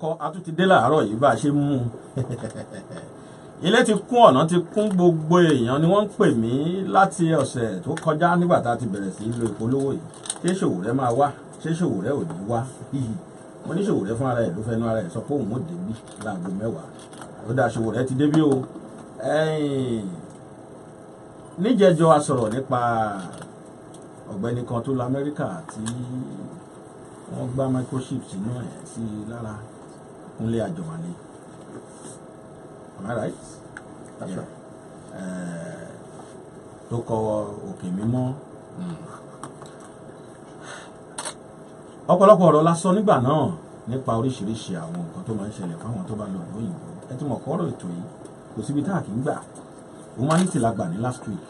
kọ́ a tún ti dé láàárọ̀ yìí bá a ṣe mú ilé ti kún ọ̀nà ti kún gbogbo èèyàn ni wọ́n ń pè mí láti ọ̀sẹ̀ tó kọjá nígbà tá a ti bẹ̀rẹ̀ sí lo ìpolówó yìí ṣé Sowore máa wá ṣé Sowore ò ní wá mo ní Sowore fún ara ẹ̀ ló fẹ́nu ara ẹ̀ sọ pé òun ò débí láago 10 ó dá Sowore ti débí o níjẹjọ a sọ̀rọ̀ nípa ọ̀gbẹ́ni kan tó lọ Amẹ́ríkà tí wọ́n gbá microchip sínú ẹ̀ sí lára Kúnlé Àjọwálé. Am I right? That's right. Tó kọ Òkè Mímọ́. Ọ̀pọ̀lọpọ̀ ọ̀rọ̀ la sọ nígbà náà nípa oríṣiríṣi àwọn nǹkan tó máa ń ṣẹlẹ̀ fáwọn tó bá lọ lóyìnbó. Ẹ ti mọ̀ kọ́rọ̀ ètò yìí kò síbi tá a kì í gbà. Humanity la gbà ní last week.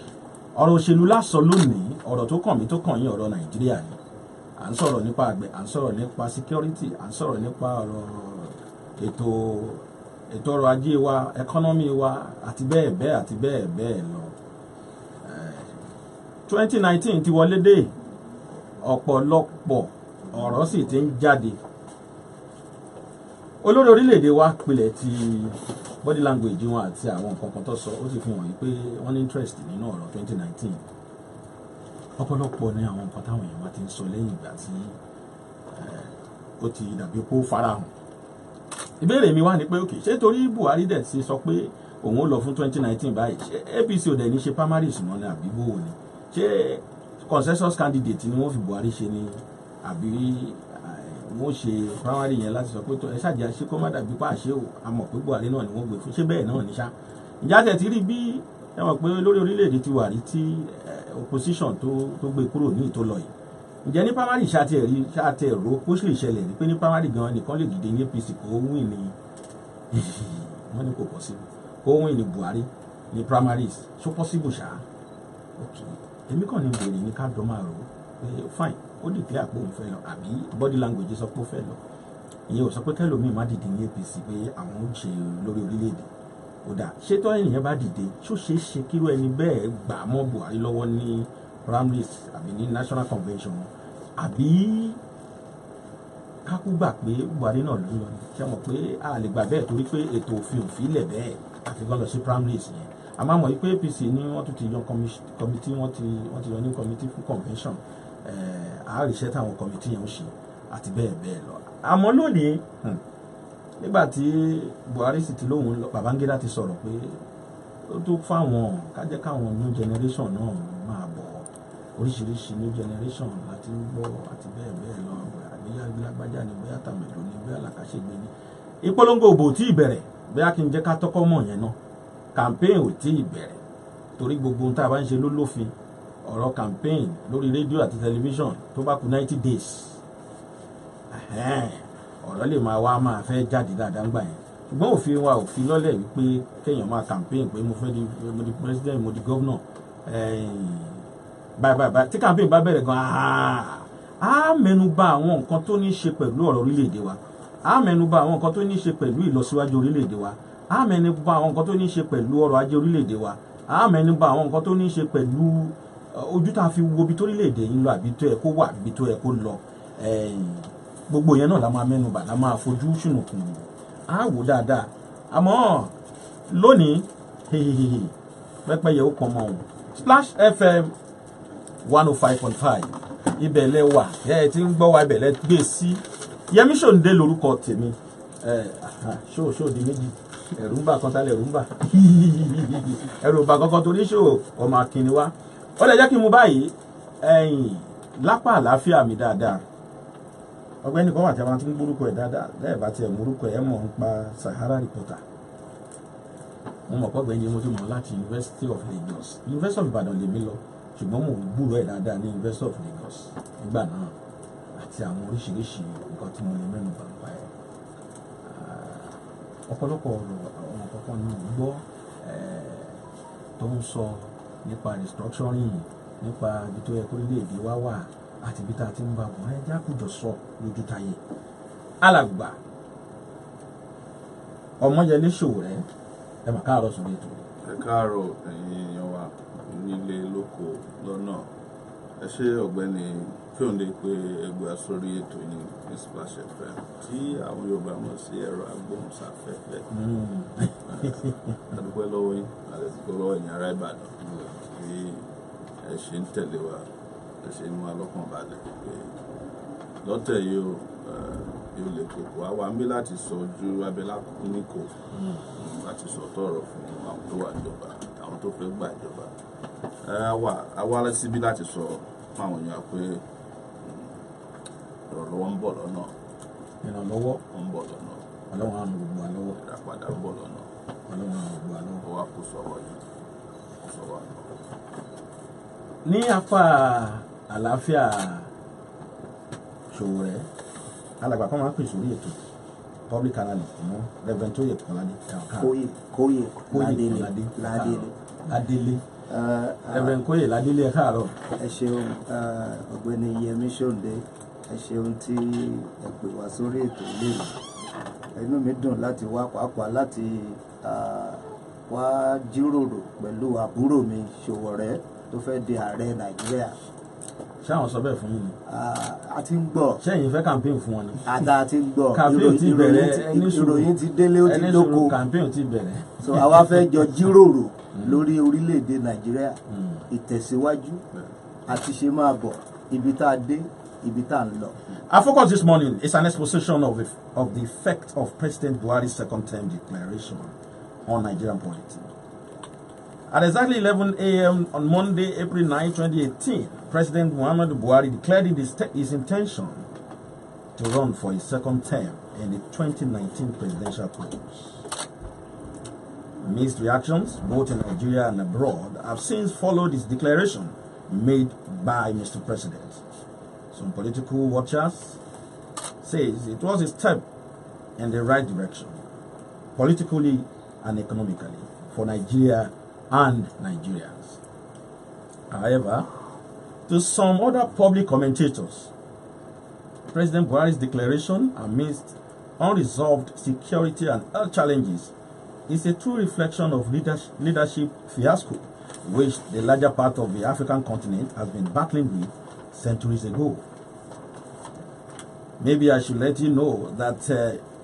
Ọ̀rọ̀ òṣèlú la sọ lónìí, ọ̀rọ̀ tó kàn mí tó kàn yín ọ̀rọ̀ Nàìjíríà ni. À ń sọ̀rọ̀ nípa àgbẹ̀, à ń sọ̀rọ̀ nípa security, à ń sọ̀rọ̀ nípa ọ̀rọ̀ ètò ọrọ̀ ajé wa, economy wa àti bẹ́ẹ̀ bẹ́ẹ̀ àti bẹ́ẹ̀ bẹ́ẹ̀ lọ. 2019 ti wọlé dé, ọ̀pọ̀lọpọ̀ ọ̀rọ̀ sì ti ń jáde. Olórí orílẹ̀-èdè wa pilẹ̀ ti body language wọn àti àwọn nǹkan kan tó sọ ó sì fi hàn yí pé wọ́n ní interest nínú ọ̀rọ̀ 2019. Ọ̀pọ̀lọpọ̀ ní àwọn nǹkan táwọn èèyàn wa ti ń sọ lẹ́yìn ìgbà tí ó ti dàbí pé ó farahàn. Ìbéèrè mi wá ní pé òkè ṣé torí Buhari dẹ̀ ti sọ pé òun ó lọ fún 2019 báyìí ṣé APC ò dẹ̀ ní ṣe primaries mọ́ ni àbí bó o ní ṣé consensus candidate ni wọ́n fi Buhari ṣe ni àbí wọ́n ṣe primary yẹn láti sọ pé ẹ ṣàjà ṣé kó má dàbí pa àṣẹ o a mọ̀ pé Buhari náà ni wọ́n gbé fún ṣé bẹ́ẹ̀ náà ní ṣá. Ìjà tẹ̀ ti rí bí ẹ mọ̀ pé lórí orílẹ̀-èdè ti wà rí tí opposition tó gbé kúrò ní ìtò lọ yìí. Ǹjẹ́ ní primary ṣáàtẹ̀ ro kó sì lè ṣẹlẹ̀ ní pé ní primary gan nìkan lè dìde ní APC kó win ní wọ́n ní kò possible kó win ní Buhari ní primaries ṣó possible ṣá. Ok èmi kàn ní bèrè ní ká dọ́ máa rò pé fine ó declare pé òun fẹ́ lọ àbí body language sọ pé ó fẹ́ lọ ìyẹn ò sọ pé kẹ́lòmíì má dìde ní APC pé àwọn ó ṣe lórí orílẹ̀-èdè ó dà ṣé tó ènìyàn bá dìde ṣó ṣeé ṣe kírú ẹni bẹ́ẹ̀ gbà mọ́ Buhari lọ́wọ́ ní primaries àbí ní national convention àbí kákú gbà pé Buhari náà ló lọ ṣe mọ̀ pé a lè gbà bẹ́ẹ̀ torí pé ètò òfin lẹ̀ bẹ́ẹ̀ àfi kán lọ sí primaries yẹn a máa mọ̀ pé APC ní wọ́n tún ti yan committee wọ́n ti yan ní committee fún convention àáríṣẹ́ táwọn committee yẹn ń ṣe àti bẹ́ẹ̀ bẹ́ẹ̀ lọ. Àmọ́ lónìí nígbà tí Buhari sì ti lóhùn lọ Babangida ti sọ̀rọ̀ pé ó tó fáwọn kájẹ́ káwọn new generation náà máa bọ̀ oríṣiríṣi new generation láti ń gbọ́ àti bẹ́ẹ̀ bẹ́ẹ̀ lọ àbíyá gbájá ni bóyá tàmẹ̀dò ni bóyá làkàṣègbè ni. Ìpolongo òbò tí ì bẹ̀rẹ̀ bóyá kí n jẹ́ ká tọ́kọ́ mọ̀ yẹn náà campaign ò tí ì bẹ̀rẹ̀ torí gbogbo ohun tá a bá ń ṣe ló lófin ọ̀rọ̀ campaign lórí rédíò àti tẹlifíṣàn tó bá kù 90 days ọ̀rọ̀ lè máa fẹ́ jáde dáadáa ńgbà yẹn ṣùgbọ́n òfin wa ò fi lọ́lẹ̀ wípé kéèyàn máa campaign pé mo fẹ́ di president mo di governor báyìí tí campaign bá bẹ̀rẹ̀ gan á mẹ́nu bà àwọn nǹkan tó ní í ṣe pẹ̀lú ọ̀rọ̀ orílẹ̀-èdè wa á mẹ́nu bà àwọn nǹkan tó ní í ṣe pẹ̀lú ìlọsíwájú orílẹ̀-èdè wa á mẹ́nu bà àwọn nǹkan tó ní í ṣe pẹ̀lú ọrọ̀ ajé orílẹ̀-èdè wa á mẹ́nu bà àwọn nǹkan tó ní í ṣe pẹ̀lú ojú tá a fi wo ibi tó orílẹ̀-èdè yìí ń lọ àbí tó yẹ kó wà àbí tó yẹ kó lọ gbogbo yẹn náà la máa mẹ́nu bà la máa fojú ṣùnùkùn á wò dáadáa àmọ́ lónìí pẹ́pẹ́yẹ ó pọn mọ́ òun Splash FM 105.5 ibẹ̀ lẹ wà ẹ ti ń gbọ́ wa ibẹ̀ lẹ gbé sí Yemi Sonde lórúkọ tèmi ṣó di méjì ẹ̀rù ń bà kan tálẹ̀ ẹ̀rù ń bà ẹ̀rù bà kankan torí ṣó ọmọ akínni wá ó lè jẹ́ kí n mú báyìí lápá àlàáfíà mi dáadáa ọ̀gbẹ́ni kan wà tí a máa ti ń gbórúkọ ẹ̀ dáadáa lẹ́ẹ̀ bá tiẹ̀ múrúkọ ẹ̀ mọ̀ ń pa Sahara reporter mo mọ̀ pọ̀gbẹ́ ni mo ti mọ̀ láti University of Lagos University of Ibadan lèmi lọ ṣùgbọ́n mo ń gbúrò ẹ̀ dáadáa ní University of Lagos nígbà náà àti àwọn oríṣiríṣi nǹkan tí mo lè mẹ́nu bà ń pa ẹ̀ ọ̀pọ̀lọpọ̀ ọ̀rọ̀ àwọn kankan ni mo gbọ́ tó ń sọ nípa restructuring nípa ibi tó yẹ kó orílẹ̀-èdè wa wà àti ibi tá a ti ń bá wọn ẹja kùjọ sọ lójú táyé alàgbà Omoyele Sowore ẹ mà káàárọ̀ sórí ètò. Ẹ káàárọ̀ ẹ̀yin èèyàn wa nílé lóko lọ́nà ẹ ṣe ọ̀gbẹ́ni Fíòndé pé ẹgbẹ́ sórí ètò ní Splash FM tí àwọn Yorùbá mọ̀ sí ẹ̀rọ agbóhùnsáfẹ́fẹ́. Adúpẹ́ lọ́wọ́ yín àdúpẹ́ lọ́wọ́ ẹ̀yin ará Ìbàdàn bí ẹ ṣe ń tẹ̀lé wa ẹ ṣe ń mú alọ́kàn balẹ̀ pé lọ́tẹ̀ yóò lè kókó àwa ń bí láti sọ ojú abẹ́lá níkò láti sọ tọ̀rọ̀ fún àwọn tó wà níjọba àwọn tó fẹ́ gbà ìjọba. Àwa síbí láti sọ fún àwọn èèyàn pé ìrànlọ́wọ́ ń bọ̀ lọ́nà. Ìrànlọ́wọ́ ń bọ̀ lọ́nà. Ọlọ́run á ràn gbogbo wa lọ́wọ́. Ìràpadà ń bọ̀ lọ́nà. Ọlọ́run á ràn gbogbo wa lọ́wọ́. Ó wá kó sọ̀rọ̀ yìí. Sọ̀rọ̀ àná. Ní apá àlàáfíà Sowore alàgbà kan máa ń pè sórí ètò public analyst mọ́ Reverend Tóyè Kọ́ládé Kóyè Ládélé Reverend Kóyè Ládélé ẹ káàárọ̀. Ẹ ṣeun ọ̀gbẹ́ni Yemi Sonde, ẹ ṣeun tí ẹ pè wá sórí ètò ilé mi. Inú mi dùn láti wá pàápàá láti wá jíròrò pẹ̀lú àbúrò mi Sowore tó fẹ́ di ààrẹ Nàìjíríà. Ṣé àwọn sọ bẹ́ẹ̀ fún yín ni? A ti ń gbọ́. Ṣé ẹ̀yin fẹ́ campaign fún wọn ni? Àdá ti ń gbọ́. Campaign ti bẹ̀rẹ̀ ìròyìn ti délé ó ti lóko. Campaign ti bẹ̀rẹ̀. So àwa fẹ́ jọ jíròrò lórí orílẹ̀-èdè Nàìjíríà, ìtẹ̀síwájú àti ṣe máa bọ̀ ibi tá a dé, ibi tá a ń lọ. Our focus this morning is an exposition of the effect of President Buhari's second term declaration on Nigerian politics. At exactly 11 a.m. on Monday, April 9, 2018, President Muhammadu Buhari declared his intention to run for his second term in the 2019 presidential polls. Mixed reactions, both in Nigeria and abroad, have since followed his declaration made by Mr. President. Some political watchers say it was a step in the right direction, politically and economically, for Nigeria and Nigerians. However, to some other public commentators, President Buhari's declaration amidst unresolved security and health challenges is a true reflection of leadership fiasco which the larger part of the African continent has been battling with centuries ago. Maybe I should let you know that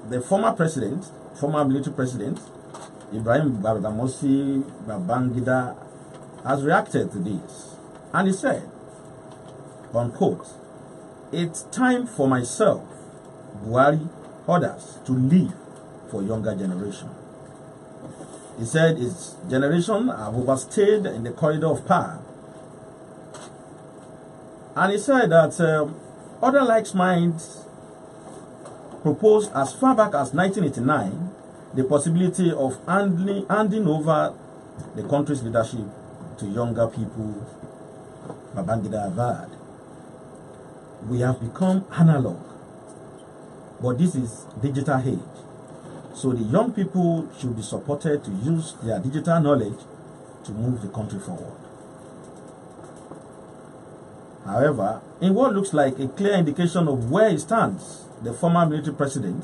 the former military president, Ibrahim Babangida, has reacted to this, and he said, unquote, "It's time for myself, Buhari, others to live for younger generation." He said his generation have overstayed in the corridor of power, and he said that other like minds proposed as far back as 1989 the possibility of handing over the country's leadership to younger people. Babangida averred, "We have become analog, but this is digital age. So the young people should be supported to use their digital knowledge to move the country forward." However, in what looks like a clear indication of where he stands, the former military president,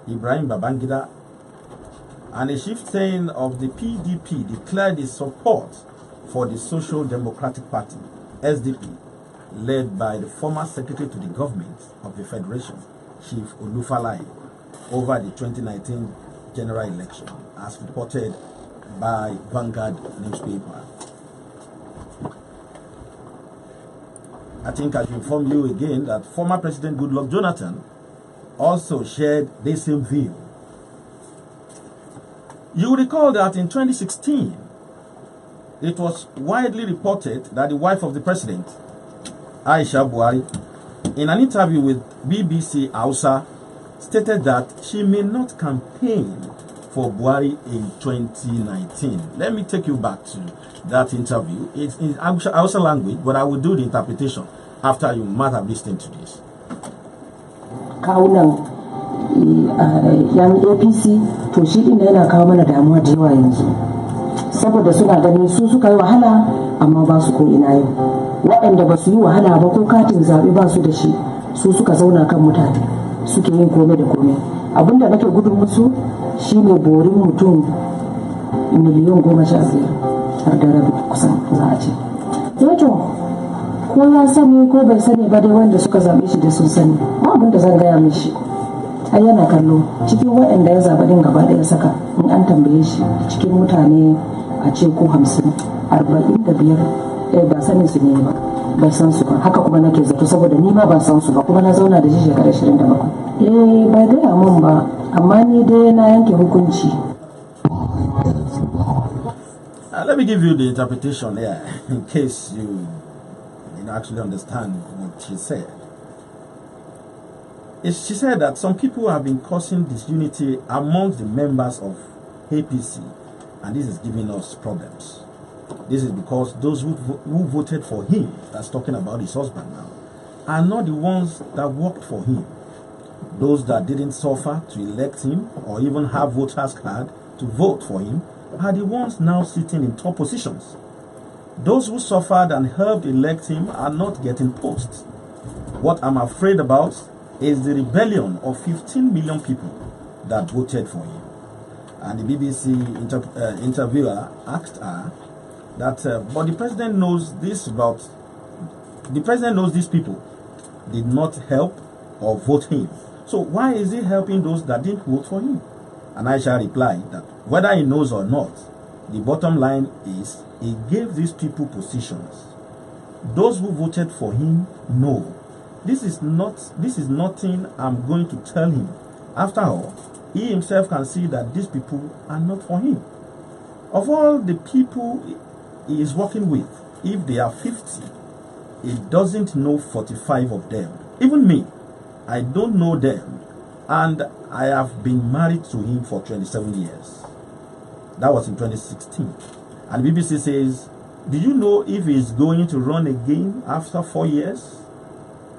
Ibrahim Babangida, and a chieftain of the PDP declared his support for the Social Democratic Party, SDP, led by the former secretary to the government of the Federation, Chief Olufalaye, over the 2019 general election, as reported by Vanguard newspaper. I think I should inform you again that former President Goodluck Jonathan also shared the same view. You recall that in 2016, it was widely reported that the wife of the president, Aisha Buhari, in an interview with BBC Hausa, stated that she may not campaign for Buhari in 2019. Let me take you back to that interview. It's in Hausa language, but I will do the interpretation after you might have listened to this. Yan APC to shi din yana kawo mana damuwa da yawa yanzu saboda suna ganin su suka yi wahala amma ba su ko ina yau waɗanda ba su yi wahala ba ko katin zaɓe ba su da shi su suka zauna kan mutane suke yin komai da komai abinda nake gudun musu shine borin mutum miliyan 15 har da rabi kusan za a ce to ko ya sani ko bai sani ba dai wanda suka zaɓe shi da sun sani ba abin da zan gaya mishi ai yana kallo cikin waɗanda ya zaɓa din gaba ɗaya saka in an tambaye shi cikin mutane a ce ko 45 ba sanin su ne ba bai san su ba haka kuma nake zato saboda ni ma ban san su ba kuma na zauna da shi shekara 27 bai gaya mun ba amma ni dai na yanke hukunci. Let me give you the interpretation here in case you actually understand what she said. She said that some people have been causing disunity amongst the members of APC, and this is giving us problems. This is because those who voted for him, that's talking about his husband now, are not the ones that worked for him. Those that didn't suffer to elect him or even have voters card to vote for him are the ones now sitting in top positions. Those who suffered and helped elect him are not getting posts. What I'm afraid about is the rebellion of 15 million people that voted for him. And the BBC interviewer asked her that, but the president knows this about, the president knows these people did not help or vote him. So why is he helping those that didn't vote for him? And Aisha replied that whether he knows or not, the bottom line is he gave these people positions. Those who voted for him know. This is nothing I'm going to tell him. After all, he himself can see that these people are not for him. Of all the people he is working with, if they are 50, he doesn't know 45 of them. Even me, I don't know them, and I have been married to him for 27 years. That was in 2016. And BBC says, do you know if he is going to run again after 4 years?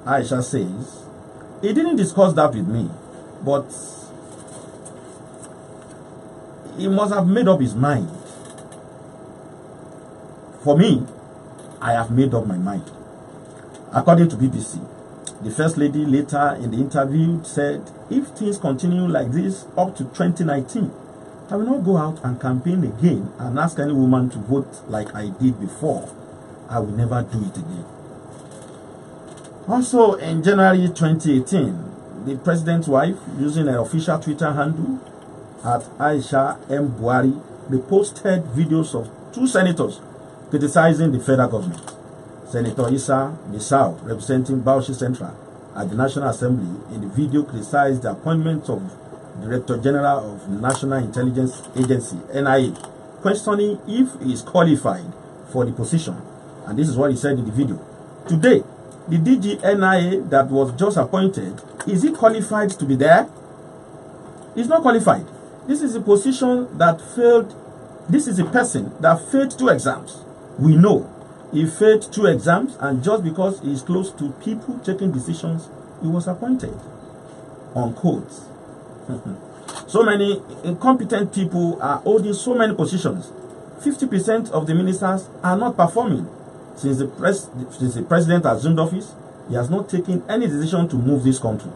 Aisha says, he didn't discuss that with me, but he must have made up his mind. For me, I have made up my mind. According to BBC, the First Lady later in the interview said, if things continue like this up to 2019, I will not go out and campaign again and ask any woman to vote like I did before. I will never do it again. Also, in January 2018, the president's wife, using her official Twitter handle at Aisha M. Buhari, reposted videos of two senators criticizing the federal government. Senator Issa Misau, representing Bauchi Central at the National Assembly, in the video criticized the appointment of Director General of National Intelligence Agency, NIA, questioning if he is qualified for the position. And this is what he said in the video. Today, the DG NIA that was just appointed, is he qualified to be there? He's not qualified. This is a position that failed. This is a person that failed 2 exams. We know he failed 2 exams, and just because he is close to people taking decisions, he was appointed. Unquote. So many incompetent people are holding so many positions. 50% of the ministers are not performing. Since the president assumed office, he has not taken any decision to move this country.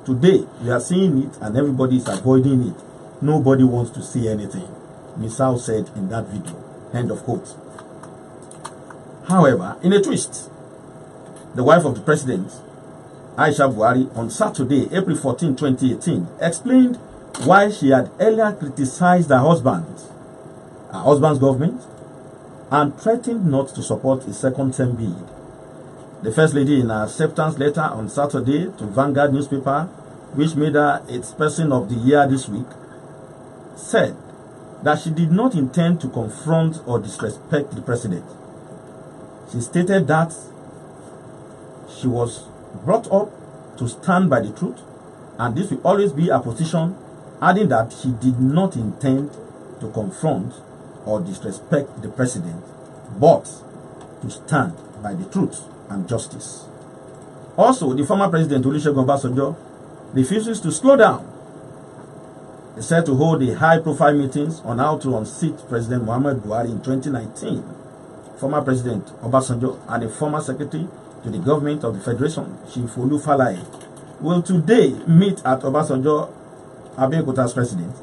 Today, we are seeing it and everybody is avoiding it. Nobody wants to see anything. Misau said in that video. End of quote. However, in a twist, the wife of the president, Aisha Buhari, on Saturday, April 14, 2018, explained why she had earlier criticized her husband's government and threatened not to support a second-term bid. The First Lady, in her acceptance letter on Saturday to Vanguard newspaper, which made her its Person of the Year this week, said that she did not intend to confront or disrespect the president. She stated that she was brought up to stand by the truth, and this will always be her position, adding that she did not intend to confront or disrespect the president, but to stand by the truth and justice. Also, the former president, Olusegun Obasanjo, refuses to slow down. He said to hold the high-profile meetings on how to unseat President Muhammadu Buhari in 2019. Former President Obasanjo and the former secretary to the government of the Federation, Chief Olufalaye, will today meet at Obasanjo Abeokuta's president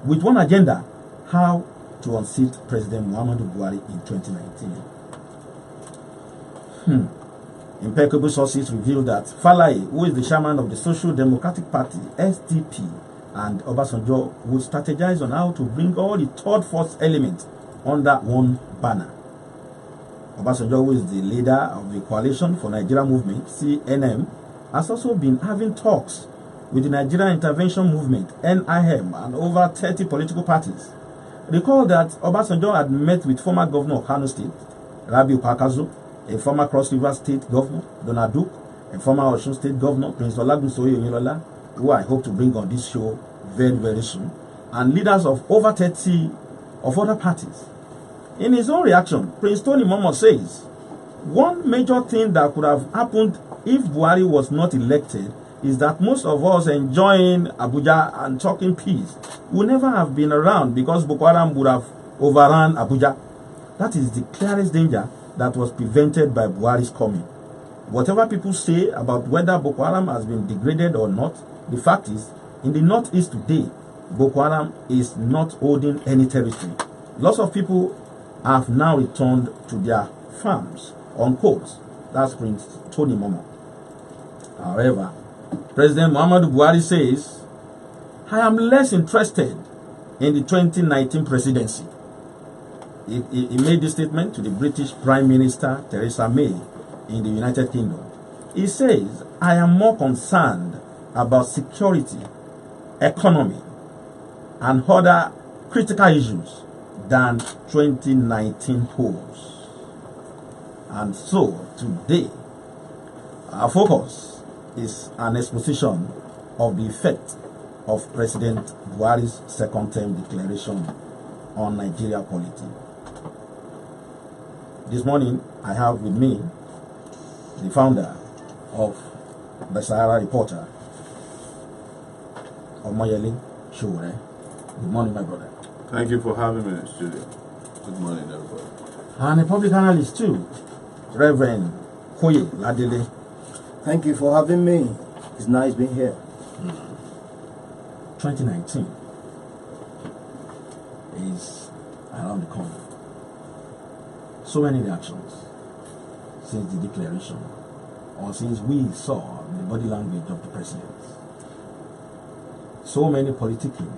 with one agenda: how to unseat President Muhammadu Buhari in 2019. Impeccable sources reveal that Falaye, who is the chairman of the Social Democratic Party, SDP, and Obasanjo would strategize on how to bring all the third force elements under one banner. Obasanjo, who is the leader of the Coalition for Nigeria Movement, CNM, has also been having talks with the Nigeria Intervention Movement, NIM, and over 30 political parties. Recall that Obasanjo had met with former governor of Kano State, Rabiu Kwakwazo, a former Cross River State governor, Donald Duke, a former Osun State governor, Prince Olagunsoye Oyinlola, who I hope to bring on this show very, very soon, and leaders of over 30 of other parties. In his own reaction, Prince Tony Momo says, one major thing that could have happened if Buhari was not elected is that most of us enjoying Abuja and talking peace would never have been around because Boko Haram would have overrun Abuja. That is the clearest danger that was prevented by Buhari's coming. Whatever people say about whether Boko Haram has been degraded or not, the fact is, in the northeast today, Boko Haram is not holding any territory. Lots of people have now returned to their farms on coast. That's Prince Tony Momo. However, President Muhammadu Buhari says, I am less interested in the 2019 presidency. He made this statement to the British Prime Minister Theresa May in the United Kingdom. He says, I am more concerned about security, economy, and other critical issues than 2019 polls. And so, today, our focus is an exposition of the effect of President Buhari's second-term declaration on Nigeria polity. This morning, I have with me the founder of the Sahara Reporter, Omoyele Sowore. Good morning, my brother. Thank you for having me in the studio. Good morning, everybody. And a public analyst too, Reverend Koye Ladele. Thank you for having me. It's nice being here. 2019 is around the corner. So many reactions since the declaration, or since we saw the body language of the president. So many politicking,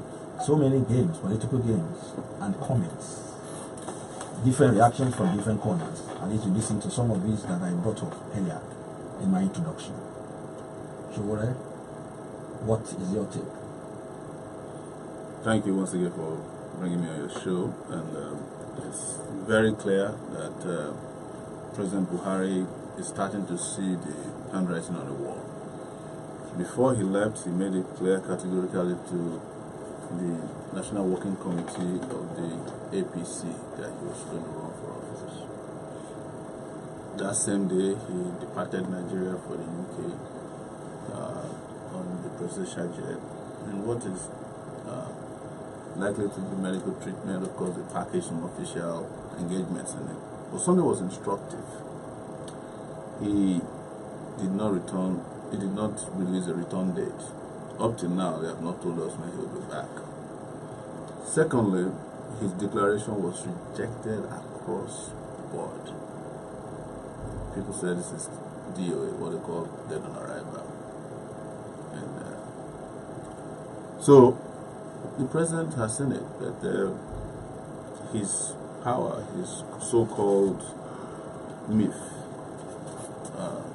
so many games, political games, and comments. Different reactions from different corners. I need to listen to some of these that I brought up earlier in my introduction. Sowore, what is your take? Thank you once again for bringing me on your show. And it's very clear that President Buhari is starting to see the handwriting on the wall. Before he left, he made it clear categorically to the National Working Committee of the APC that he was going to run for office. That same day, he departed Nigeria for the UK on the presidential jet. And what is likely to be medical treatment, of course, they packaged some official engagements in it. But something was instructive. He did not return, he did not release a return date. Up till now, they have not told us when he will be back. Secondly, his declaration was rejected across the board. People say this is DOA, what they call dead on arrival. And so the president has seen it, that his power, his so-called myth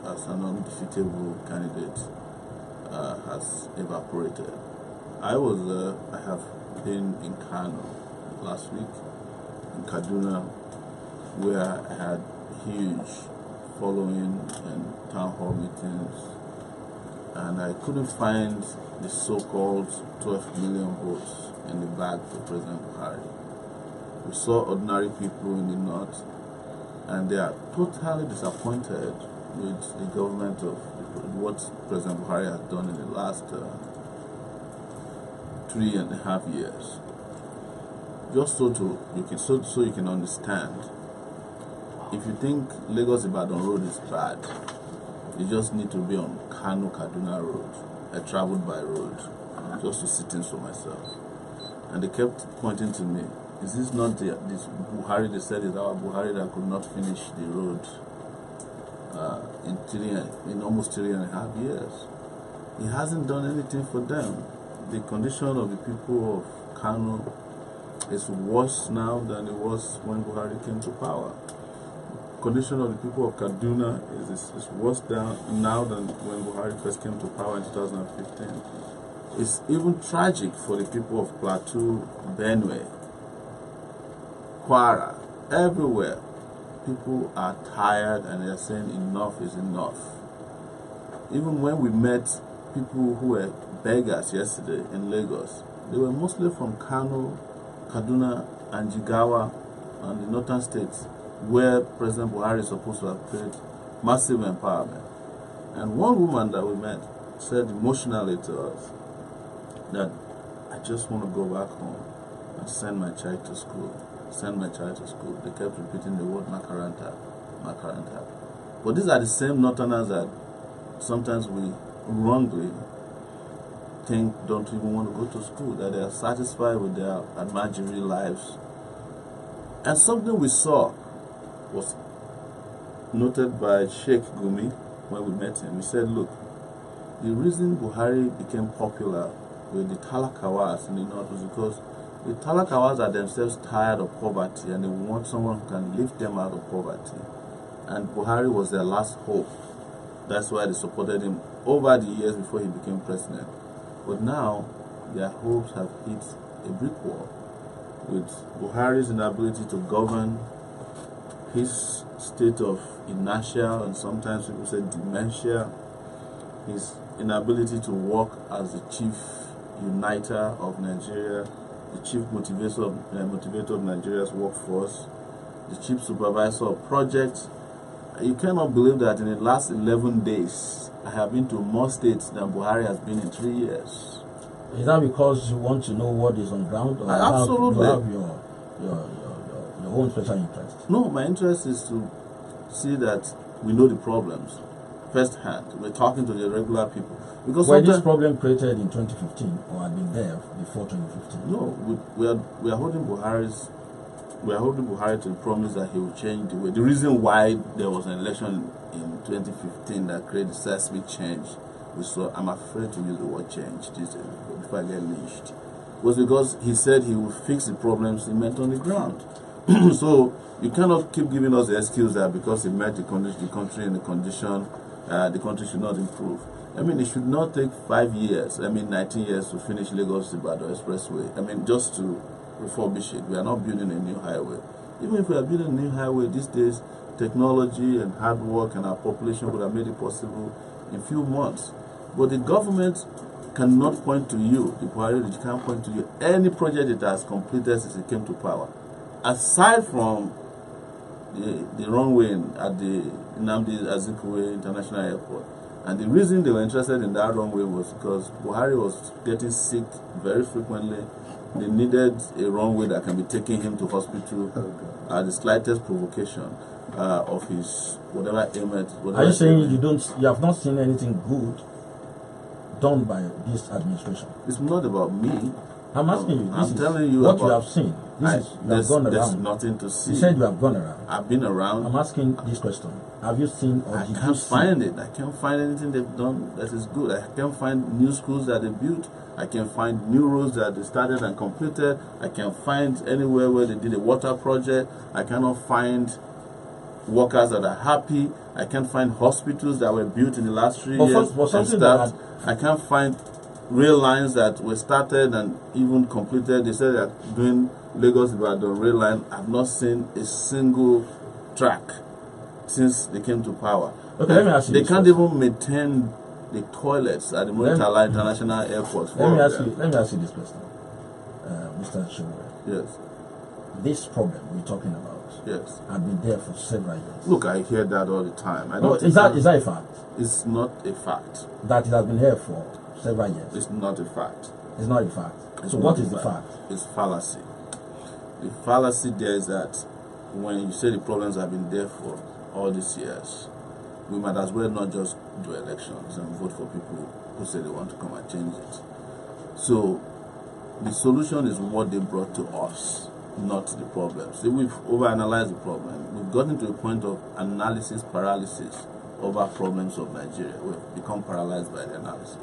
as an undefeatable candidate has evaporated. I have been in Kano last week, in Kaduna, where I had huge following and town hall meetings, and I couldn't find the so-called 12 million votes in the bag for President Buhari. We saw ordinary people in the north, and they are totally disappointed with the government of what President Buhari has done in the last 3.5 years. Just so you can understand, if you think Lagos-Ibadan road is bad, you just need to be on Kano-Kaduna road. I traveled by road just to sit in for myself. And they kept pointing to me, is this not this Buhari? They said it's our Buhari that could not finish the road in almost 3.5 years. He hasn't done anything for them. The condition of the people of Kano is worse now than it was when Buhari came to power. Condition of the people of Kaduna is worse now than when Buhari first came to power in 2015. It's even tragic for the people of Plateau, Benue, Kwara, everywhere. People are tired and they're saying enough is enough. Even when we met people who were beggars yesterday in Lagos, they were mostly from Kano, Kaduna, and Jigawa, and the northern states, where President Buhari is supposed to have created massive empowerment. And one woman that we met said emotionally to us that, I just want to go back home and send my child to school. Send my child to school. They kept repeating the word Makaranta, Makaranta. But these are the same northerners that sometimes we wrongly think don't even want to go to school, that they are satisfied with their imaginary lives. And something we saw was noted by Sheikh Gumi when we met him. He said, look, the reason Buhari became popular with the Talakawas in the north was because the Talakawas are themselves tired of poverty and they want someone who can lift them out of poverty. And Buhari was their last hope. That's why they supported him over the years before he became president. But now, their hopes have hit a brick wall. With Buhari's inability to govern, his state of inertia, and sometimes people say dementia, his inability to work as the chief uniter of Nigeria, the chief motivator of Nigeria's workforce, the chief supervisor of projects. You cannot believe that in the last 11 days, I have been to more states than Buhari has been in 3 years. Is that because you want to know what is on ground, or Absolutely. you have your own special interest? No, my interest is to see that we know the problems firsthand. We're talking to the regular people. Because Were this problem created in 2015 or had been there before 2015? No, we are holding Buhari to the promise that he will change the way. The reason why there was an election in 2015 that created seismic change, I'm afraid to use the word change before I get lynched, was because he said he would fix the problems he met on the ground. So you cannot keep giving us the excuse that because he met the country in the condition, the country should not improve. I mean, it should not take 5 years, 19 years to finish Lagos-Ibadan Expressway. I mean, just to refurbish it. We are not building a new highway. Even if we are building a new highway these days, technology and hard work and our population would have made it possible in a few months. But the government cannot point to you, the Buhari can't point to you any project it has completed since it came to power. Aside from the runway at the Nnamdi Azikiwe International Airport. And the reason they were interested in that runway was because Buhari was getting sick very frequently. They needed a runway that can be taking him to hospital at the slightest provocation of his whatever ailment. Are you saying you have not seen anything good done by this administration? It's not about me. I'm asking you. I'm telling you what about you have seen. You have gone there's around. nothing to see. You said you have gone around. I've been around. I'm asking this question. Have you seen or I did can't you see? find it. I can't find anything they've done that is good. I can't find new schools that they built. I can find new roads that they started and completed. I can find anywhere where they did a water project. I cannot find workers that are happy. I can't find hospitals that were built in the last 3 years and stopped. I can't find rail lines that were started and even completed. They said they're doing Lagos-Ibadan rail line. I've not seen a single track since they came to power. Okay, let me ask you. They can't even maintain the toilets at the Muritala International Airport. Let me ask you this question, Mr. Sowore. Yes. This problem we're talking about Yes. had been there for several years. Look, I hear that all the time. Is that a fact? It's not a fact. That it has been here for several years. It's not a fact. It's not a fact. It's So not what a is the fact? It's fallacy. The fallacy there is that when you say the problems have been there for all these years, we might as well not just do elections and vote for people who say they want to come and change it. So the solution is what they brought to us, not the problem. So we've overanalyzed the problem. We've gotten to a point of analysis paralysis over problems of Nigeria. We've become paralyzed by the analysis.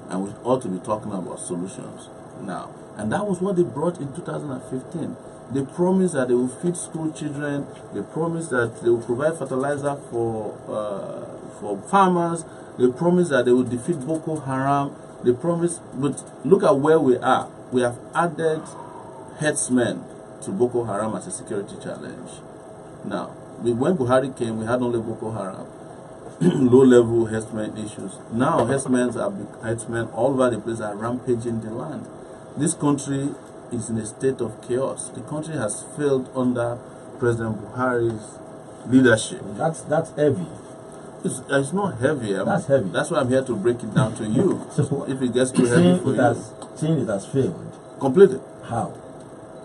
And we ought to be talking about solutions now. And that was what they brought in 2015. They promised that they will feed school children. They promised that they will provide fertilizer for farmers. They promised that they will defeat Boko Haram. They promised, but look at where we are. We have added herdsmen to Boko Haram as a security challenge. Now, when Buhari came, we had only Boko Haram, low-level herdsmen issues. Now, herdsmen all over the place are rampaging the land. This country is in a state of chaos. The country has failed under President Buhari's leadership. That's heavy. It's not heavy. That's heavy. That's why I'm here to break it down to you. So if it gets too heavy for you. Seeing it has failed. Completely. How?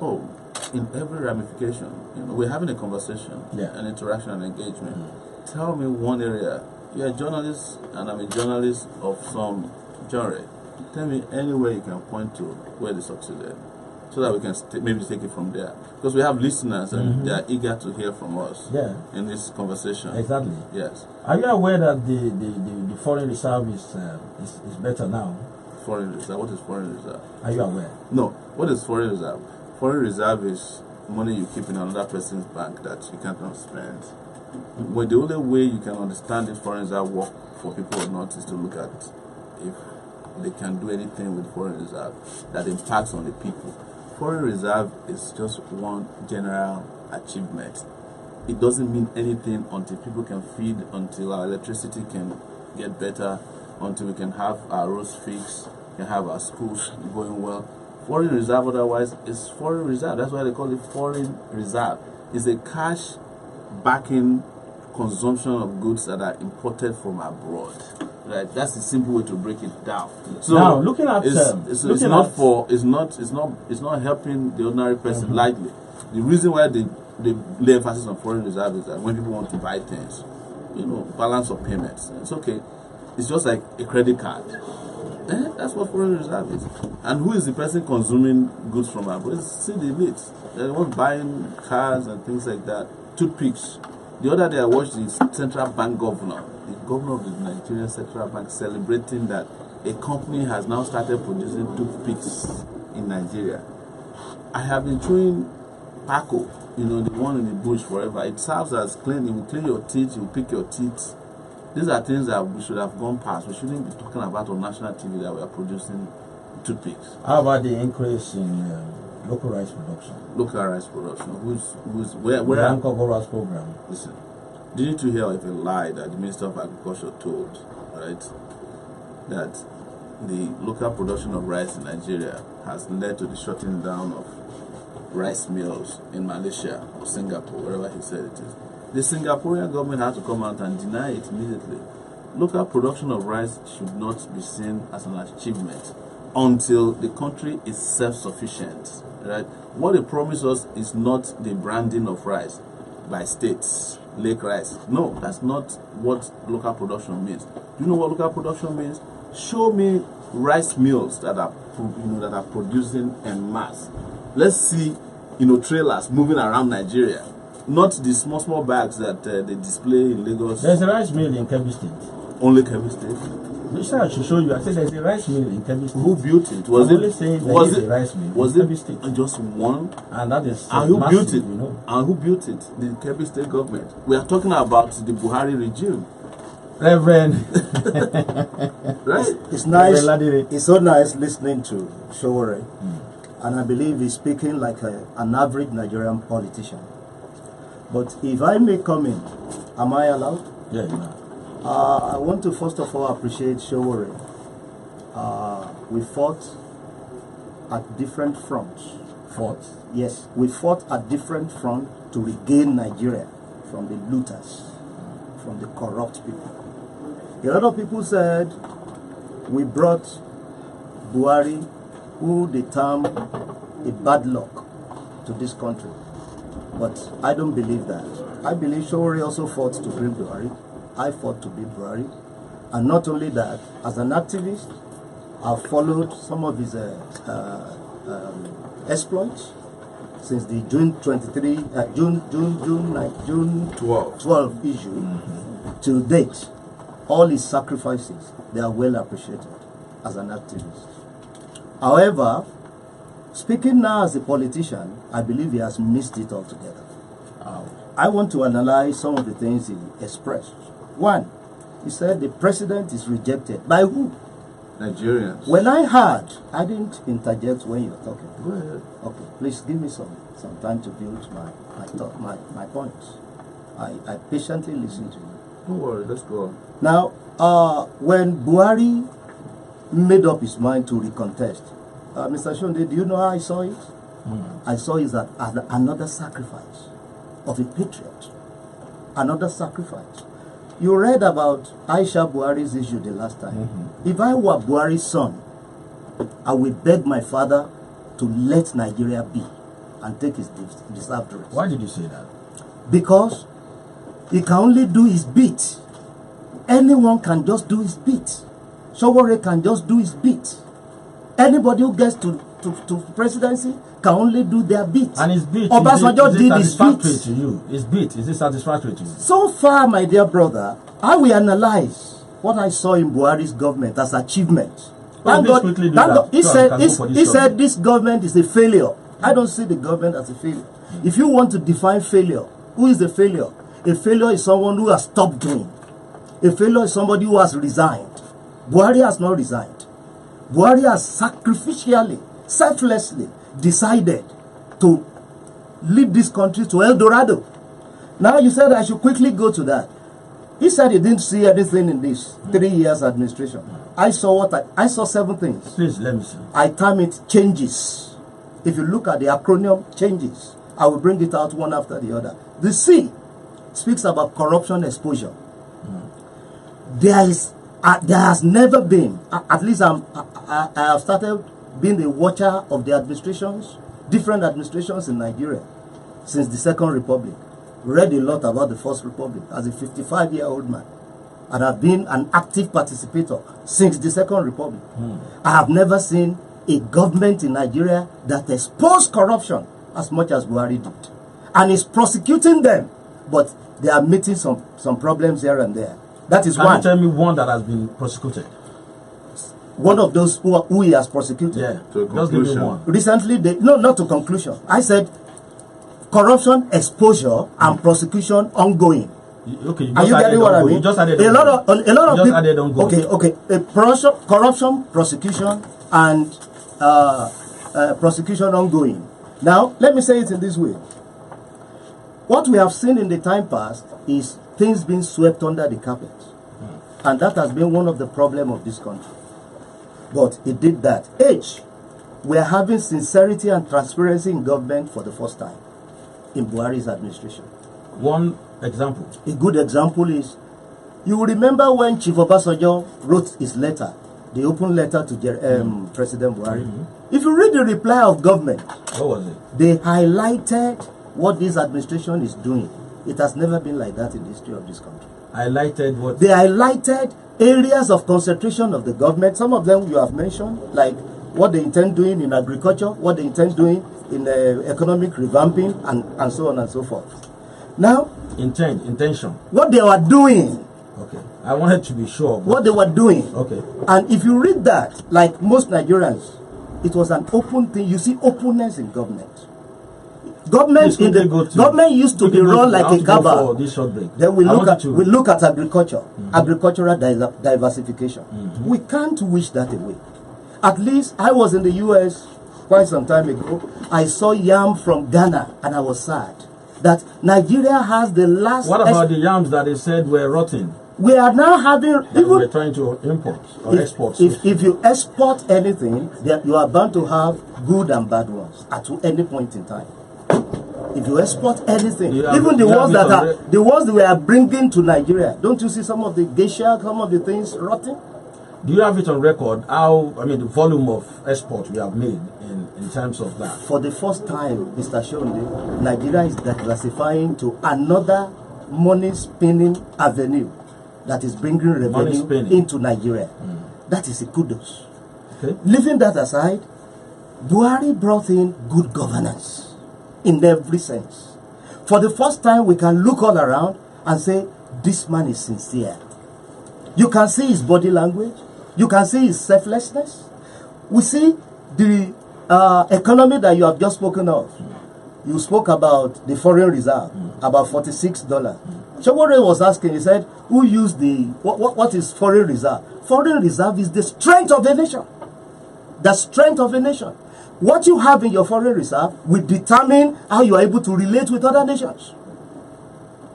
Oh, in every ramification. We're having a conversation, Yeah. an interaction, and engagement. Tell me one area. You're a journalist, and I'm a journalist of some genre. Tell me anywhere you can point to where they succeeded, so that we can maybe take it from there. Because we have listeners, and they are eager to hear from us in this conversation. Exactly. Yes. Are you aware that the foreign reserve is better now? Foreign reserve. What is foreign reserve? Are you aware? No. What is foreign reserve? Foreign reserve is money you keep in another person's bank that you cannot spend. Well, the only way you can understand if foreign reserve work for people or not is to look at if they can do anything with foreign reserve that impacts on the people. Foreign reserve is just one general achievement. It doesn't mean anything until people can feed, until our electricity can get better, until we can have our roads fixed, can have our schools going well. Foreign reserve otherwise is foreign reserve. That's why they call it foreign reserve. It's a cash backing consumption of goods that are imported from abroad. Right? That's the simple way to break it down. So now, looking at it's not helping the ordinary person lightly. The reason why they lay emphasis on foreign reserve is that when people want to buy things, balance of payments, it's okay. It's just like a credit card. That's what foreign reserve is. And who is the person consuming goods from abroad? It's the elite. They're the ones buying cars and things like that. Toothpicks. The other day I watched the central bank governor, the governor of the Nigerian Central Bank, celebrating that a company has now started producing toothpicks in Nigeria. I have been chewing Paco, the one in the bush forever. It serves as clean. It will clean your teeth. It will pick your teeth. These are things that we should have gone past. We shouldn't be talking about on national TV that we are producing toothpicks. How about the increase in local rice production? Local rice production. Where the Anchor rice program. Listen, didn't you hear of a lie that the Minister of Agriculture told, right? That the local production of rice in Nigeria has led to the shutting down of rice mills in Malaysia or Singapore, wherever he said it is. The Singaporean government had to come out and deny it immediately. Local production of rice should not be seen as an achievement until the country is self-sufficient. Right? What they promise us is not the branding of rice by states, lake rice. No, that's not what local production means. Do you know what local production means? Show me rice mills that are producing en masse. Let's see, trailers moving around Nigeria. Not the small bags that they display in Lagos. There's a rice mill in Kebbi State. Only Kebbi State? You said I should show you. I said there's a rice mill in Kebbi State. Who built it? Was it? Only saying there is a rice mill was in it Kebbi State. Just one? And that is and who massive, built it? And who built it? The Kebbi State government. We are talking about the Buhari regime. Reverend. Right? It's nice. It's so nice listening to Sowore. And I believe he's speaking like an average Nigerian politician. But if I may come in, am I allowed? Yeah, you are. I want to first of all appreciate Sowore. We fought at different fronts. Fought? Yes, we fought at different fronts to regain Nigeria from the looters, from the corrupt people. A lot of people said we brought Buhari, who they term a bad luck, to this country. But I don't believe that. I believe Sowore also fought to bring Buhari. I fought to beat Buhari. And not only that, as an activist, I've followed some of his exploits since the June 12 issue. till date, all his sacrifices, they are well appreciated as an activist. However, speaking now as a politician, I believe he has missed it altogether. I want to analyze some of the things he expressed. One, he said the president is rejected. By who? Nigerians. When I heard, I didn't interject when you were talking. Go ahead. Okay, please give me some time to build my points. I patiently listen to you. Don't worry, let's go on. Now, when Buhari made up his mind to recontest, Mr. Sonde, do you know how I saw it? I saw it as another sacrifice of a patriot. Another sacrifice. You read about Aisha Buhari's issue the last time. If I were Buhari's son, I would beg my father to let Nigeria be and take his deserved rest. Why did you say that? Because he can only do his bit. Anyone can just do his bit. Sowore can just do his bit. Anybody who gets to presidency can only do their bit. And his bit, Obasanjo did his bit. satisfactory to you? His bit, is it satisfactory to you? So far, my dear brother, I will analyze what I saw in Buhari's government as achievement. Thank God, he said this government is a failure. I don't see the government as a failure. If you want to define failure, who is a failure? A failure is someone who has stopped doing. A failure is somebody who has resigned. Buhari has not resigned. Buhari has sacrificially, selflessly decided to lead this country to El Dorado. Now you said I should quickly go to that. He said he didn't see anything in this 3 years administration. I saw I saw 7 things. Please, let me see. I term it changes. If you look at the acronym changes, I will bring it out one after the other. The C speaks about corruption exposure. There has never been, at least I have started being a watcher of the administrations, different administrations in Nigeria since the Second Republic. Read a lot about the First Republic as a 55-year-old man, and I've been an active participator since the Second Republic. I have never seen a government in Nigeria that exposed corruption as much as Buhari did, and is prosecuting them, but they are meeting some problems here and there. That is one. Can you tell me one that has been prosecuted? One of those who he has prosecuted. Yeah, To a just give me conclusion. one. Recently, not to conclusion. I said corruption exposure and prosecution ongoing. Okay, you Are just you added getting what I ongoing. mean? You just added A lot of just people. added ongoing. Okay. Corruption, prosecution, and prosecution ongoing. Now, let me say it in this way. What we have seen in the time past is things being swept under the carpet. And that has been one of the problems of this country. But it did that. We are having sincerity and transparency in government for the first time in Buhari's administration. One example. A good example is, you will remember when Chief Obasanjo wrote his letter, the open letter to President Buhari. If you read the reply of government, What was it? they highlighted what this administration is doing. It has never been like that in the history of this country. Highlighted what? They highlighted areas of concentration of the government. Some of them you have mentioned, like what they intend doing in agriculture, what they intend doing in economic revamping, and so on and so forth. Now, Intention. what they were doing, Okay. I wanted to be sure. what they were doing, Okay. and if you read that, like most Nigerians, it was an open thing. You see openness in government. Government government used to be run like a cabal. Then we look at agriculture, agricultural diversification. We can't wish that away. At least I was in the US quite some time ago. I saw yam from Ghana, and I was sad that Nigeria has the last. What about the yams that they said were rotten? We are now having That we're trying to import or export. If you export anything, then you are bound to have good and bad ones at any point in time. If you export anything, even the ones that we are bringing to Nigeria, don't you see some of the geisha, some of the things rotting? Do you have it on record the volume of export we have made in terms of that? For the first time, Mr. Sonde, Nigeria is diversifying to another money spinning avenue that is bringing revenue into Nigeria. That is a kudos. Okay. Leaving that aside, Buhari brought in good governance in every sense. For the first time, we can look all around and say, this man is sincere. You can see his body language. You can see his selflessness. We see the economy that you have just spoken of. You spoke about the foreign reserve, about $46. Sowore was asking, he said, who used what is foreign reserve? Foreign reserve is the strength of a nation. The strength of a nation. What you have in your foreign reserve will determine how you are able to relate with other nations.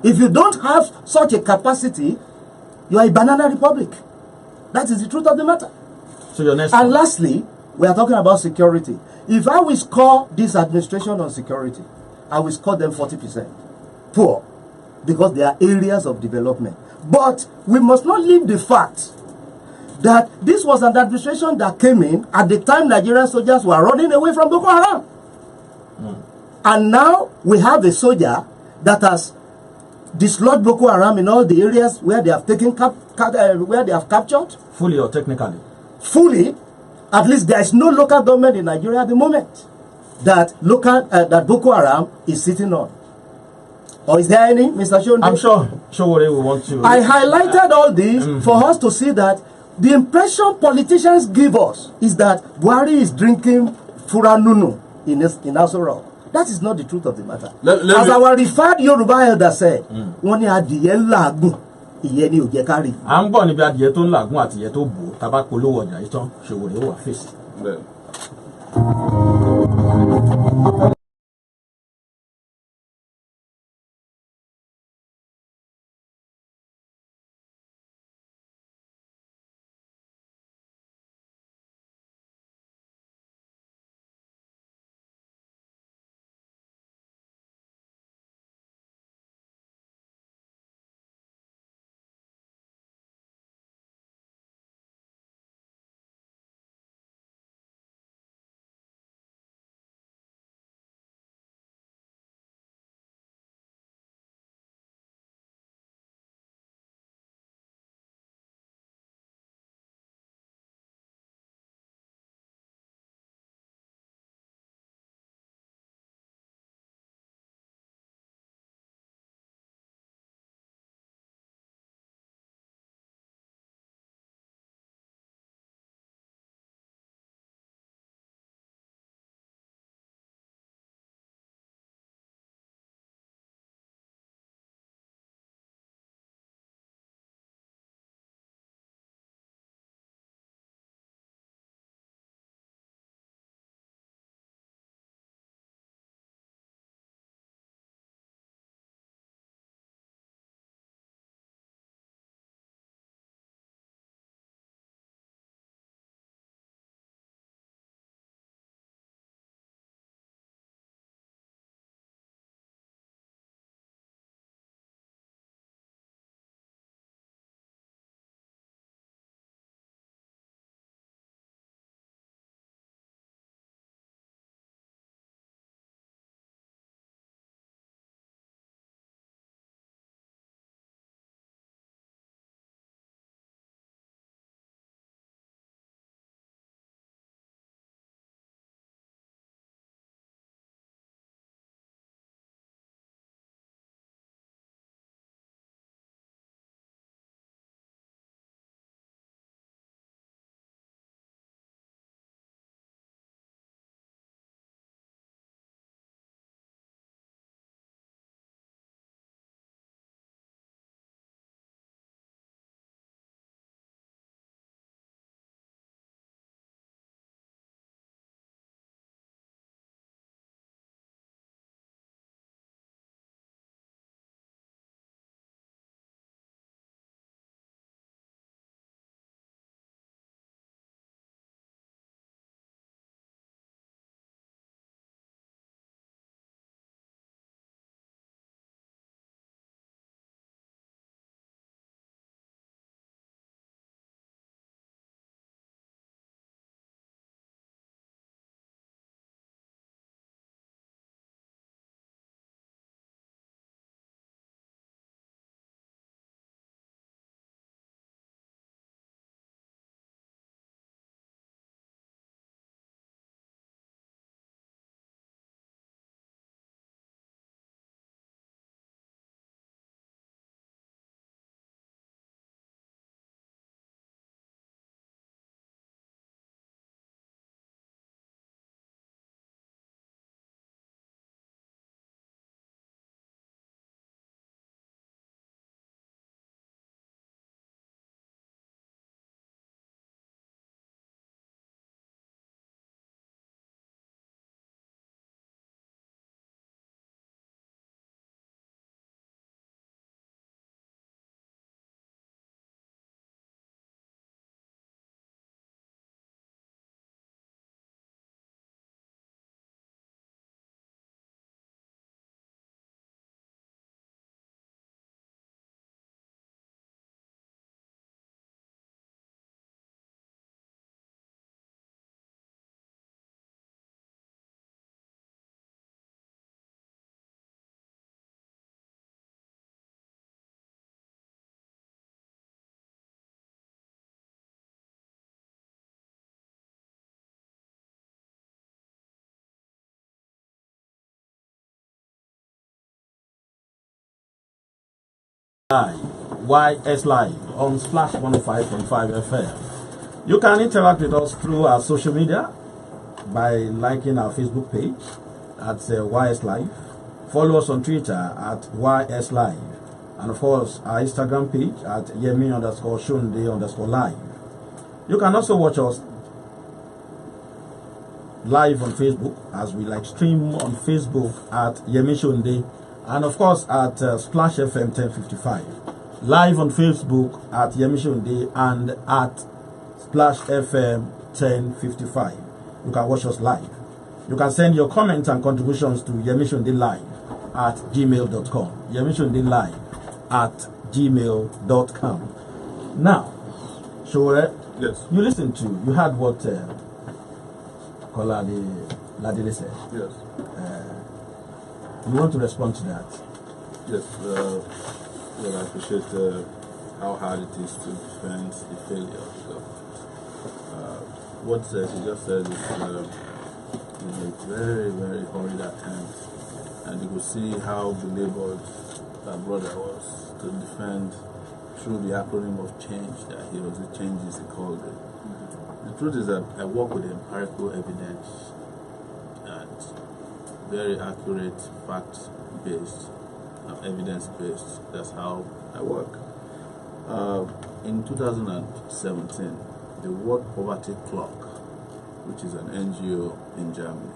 If you don't have such a capacity, you are a banana republic. That is the truth of the matter. So your next And lastly, we are talking about security. If I will score this administration on security, I will score them 40% poor, because there are areas of development. But we must not leave the fact that this was an administration that came in at the time Nigerian soldiers were running away from Boko Haram. And now we have a soldier that has dislodged Boko Haram in all the areas where they have taken where they have captured. fully or technically? Fully. At least there is no local government in Nigeria at the moment that Boko Haram is sitting on. Or is there any, Mr. Sonde? I'm sure Sowore will want to. I highlighted all this for us to see that the impression politicians give us is that Buhari is drinking Furanunu in Aso Rock. That is not the truth of the matter. As our referred Yoruba elder said, wọ́n ní adìyẹ làágùn, ìyẹn ni ò jẹ́ ká rí. À ń bọ̀ níbi adìyẹ tó ń làágùn àti ìyẹn tó bò ó, tá bá polówó ọjà yìí tán, Sowore ó wà fèsì. Yslive on Splash 105.5 FM. You can interact with us through our social media by liking our Facebook page at Yslive. Follow us on Twitter at Yslive. And of course, our Instagram page at Yemi_Sonde_live. You can also watch us live on Facebook as we live stream on Facebook at Yemi Sonde, and of course at Splash FM 1055. Live on Facebook at Yemi Sonde and at Splash FM 1055. You can watch us live. You can send your comments and contributions to yemisondelive at gmail.com. yemisondelive at gmail.com. Now, Sowore, Yes. you heard what Kola Ladele said. Yes. You want to respond to that? Yes. Well, I appreciate how hard it is to defend the failure of the government. What she just said is a very, very horrid attempt, and you could see how belabored her brother was to defend through the acronym of change that he was the changes he called it. The truth is that I work with empirical evidence and very accurate, fact-based, evidence-based. That's how I work. In 2017, the World Poverty Clock, which is an NGO in Germany,